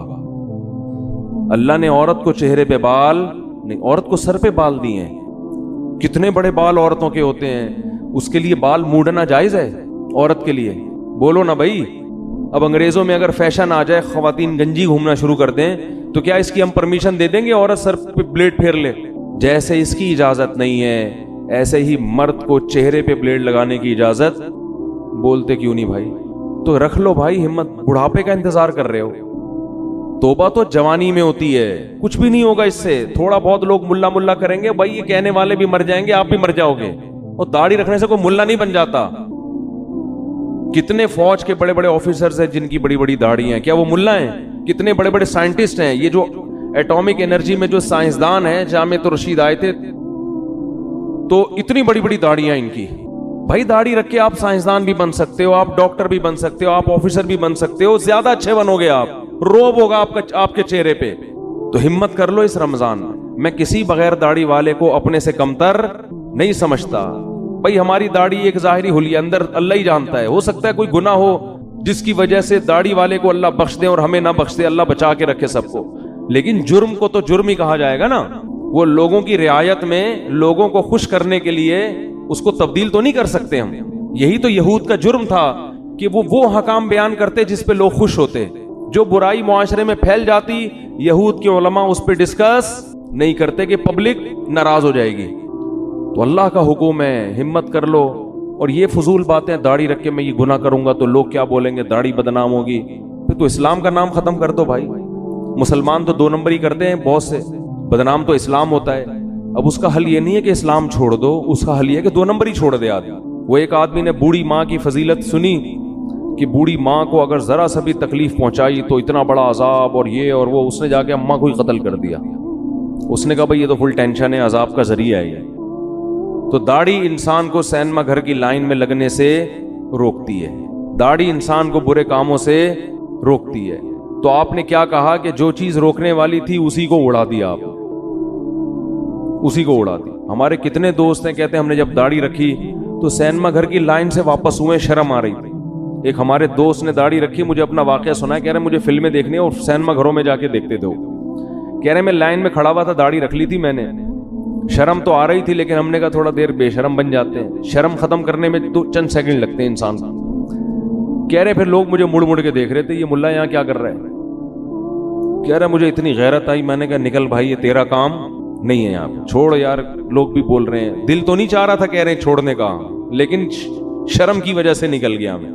اللہ نے عورت کو چہرے پہ بال نہیں، عورت کو سر پہ بال دیے ہیں۔ کتنے بڑے بال عورتوں کے ہوتے ہیں، اس کے لیے بال موڑنا جائز ہے عورت کے لیے؟ بولو نا بھائی۔ اب انگریزوں میں اگر فیشن آ جائے، خواتین گنجی گھومنا شروع کر دیں، تو کیا اس کی ہم پرمیشن دے دیں گے عورت سر پہ بلیڈ پھیر لے؟ جیسے اس کی اجازت نہیں ہے، ایسے ہی مرد کو چہرے پہ بلیڈ لگانے کی اجازت۔ بولتے کیوں نہیں بھائی؟ تو رکھ لو بھائی ہمت، بڑھاپے کا انتظار کر رہے ہو؟ توبہ تو جوانی میں ہوتی ہے، کچھ بھی نہیں ہوگا اس سے۔ تھوڑا بہت لوگ ملا ملا کریں گے، بھائی یہ کہنے والے بھی مر جائیں گے، آپ بھی مر جاؤ گے، اور داڑھی رکھنے سے کوئی ملا نہیں بن جاتا۔ کتنے فوج کے بڑے بڑے آفیسرز ہیں جن کی بڑی بڑی داڑھی ہیں، کیا وہ ملا ہیں؟ کتنے بڑے بڑے سائنٹسٹ ہیں، یہ جو ایٹامک انرجی میں جو سائنسدان ہیں، جامعۃ الرشید آئے تھے تو اتنی بڑی بڑی داڑیاں ان کی۔ بھائی داڑھی رکھ کے آپ سائنسدان بھی بن سکتے ہو، آپ ڈاکٹر بھی بن سکتے ہو، آپ آفیسر بھی بن سکتے ہو، زیادہ اچھے بنو گے، آپ روب ہوگا آپ کے چہرے پہ۔ تو ہمت کر لو اس رمضان میں کسی بغیر داڑھی والے کو اپنے سے کمتر نہیں سمجھتا۔ بھائی ہماری داڑھی ایک ظاہری حلیہ، اندر اللہ ہی جانتا ہے، ہو سکتا ہے کوئی گناہ ہو جس کی وجہ سے داڑھی والے کو اللہ بخش دے اور ہمیں نہ بخش دے، اللہ بچا کے رکھے سب کو، لیکن جرم کو تو جرم ہی کہا جائے گا نا۔ وہ لوگوں کی رعایت میں لوگوں کو خوش کرنے کے لیے اس کو تبدیل تو نہیں کر سکتے ہم۔ یہی تو یہود کا جرم تھا کہ وہ حکام بیان کرتے جس پہ لوگ خوش ہوتے۔ جو برائی معاشرے میں پھیل جاتی، یہود کے علماء اس پہ ڈسکس نہیں کرتے کہ پبلک ناراض ہو جائے گی۔ تو اللہ کا حکم ہے، ہمت کر لو۔ اور یہ فضول باتیں، داڑھی رکھ کے میں یہ گناہ کروں گا تو لوگ کیا بولیں گے، داڑھی بدنام ہوگی، پھر تو اسلام کا نام ختم کر دو بھائی۔ مسلمان تو 2 نمبر ہی کرتے ہیں بہت سے، بدنام تو اسلام ہوتا ہے۔ اب اس کا حل یہ نہیں ہے کہ اسلام چھوڑ دو، اس کا حل یہ ہے کہ 2 نمبر ہی چھوڑ دے آدمی۔ وہ ایک آدمی نے بوڑھی ماں کی فضیلت سنی کہ بوڑھی ماں کو اگر ذرا سا بھی تکلیف پہنچائی تو اتنا بڑا عذاب اور یہ اور وہ، اس نے جا کے اماں کو ہی قتل کر دیا۔ اس نے کہا بھائی یہ تو فل ٹینشن ہے، عذاب کا ذریعہ ہے یہ۔ تو داڑھی انسان کو سینما گھر کی لائن میں لگنے سے روکتی ہے، داڑھی انسان کو برے کاموں سے روکتی ہے۔ تو آپ نے کیا کہا کہ جو چیز روکنے والی تھی اسی کو اڑا دیا، آپ اسی کو اڑا دی۔ ہمارے کتنے دوست ہیں کہتے ہیں ہم نے جب داڑھی رکھی تو سینما گھر کی لائن سے واپس ہوئے، شرم آ رہی تھی، ایک ہمارے دوست نے داڑھی رکھی, مجھے اپنا واقعہ سنا, کہہ رہے مجھے فلمیں دیکھنی ہے اور سینما گھروں میں جا کے دیکھتے تھے. کہہ رہے میں لائن میں کھڑا ہوا تھا, داڑھی رکھ لی تھی میں نے, شرم تو آ رہی تھی لیکن ہم نے کہا تھوڑا دیر بے شرم بن جاتے ہیں, شرم ختم کرنے میں تو چند سیکنڈ لگتے ہیں انسان کو. کہہ رہے پھر لوگ مجھے مڑ مڑ کے دیکھ رہے تھے, یہ ملا یہاں کیا کر رہا ہے. کہہ رہا مجھے اتنی غیرت آئی, میں نے کہا نکل بھائی, یہ تیرا کام نہیں ہے یہاں پہ, چھوڑ یار. لوگ بھی بول رہے ہیں, دل تو نہیں چاہ رہا تھا کہہ رہے ہیں چھوڑنے کا, لیکن شرم کی وجہ سے نکل گیا میں.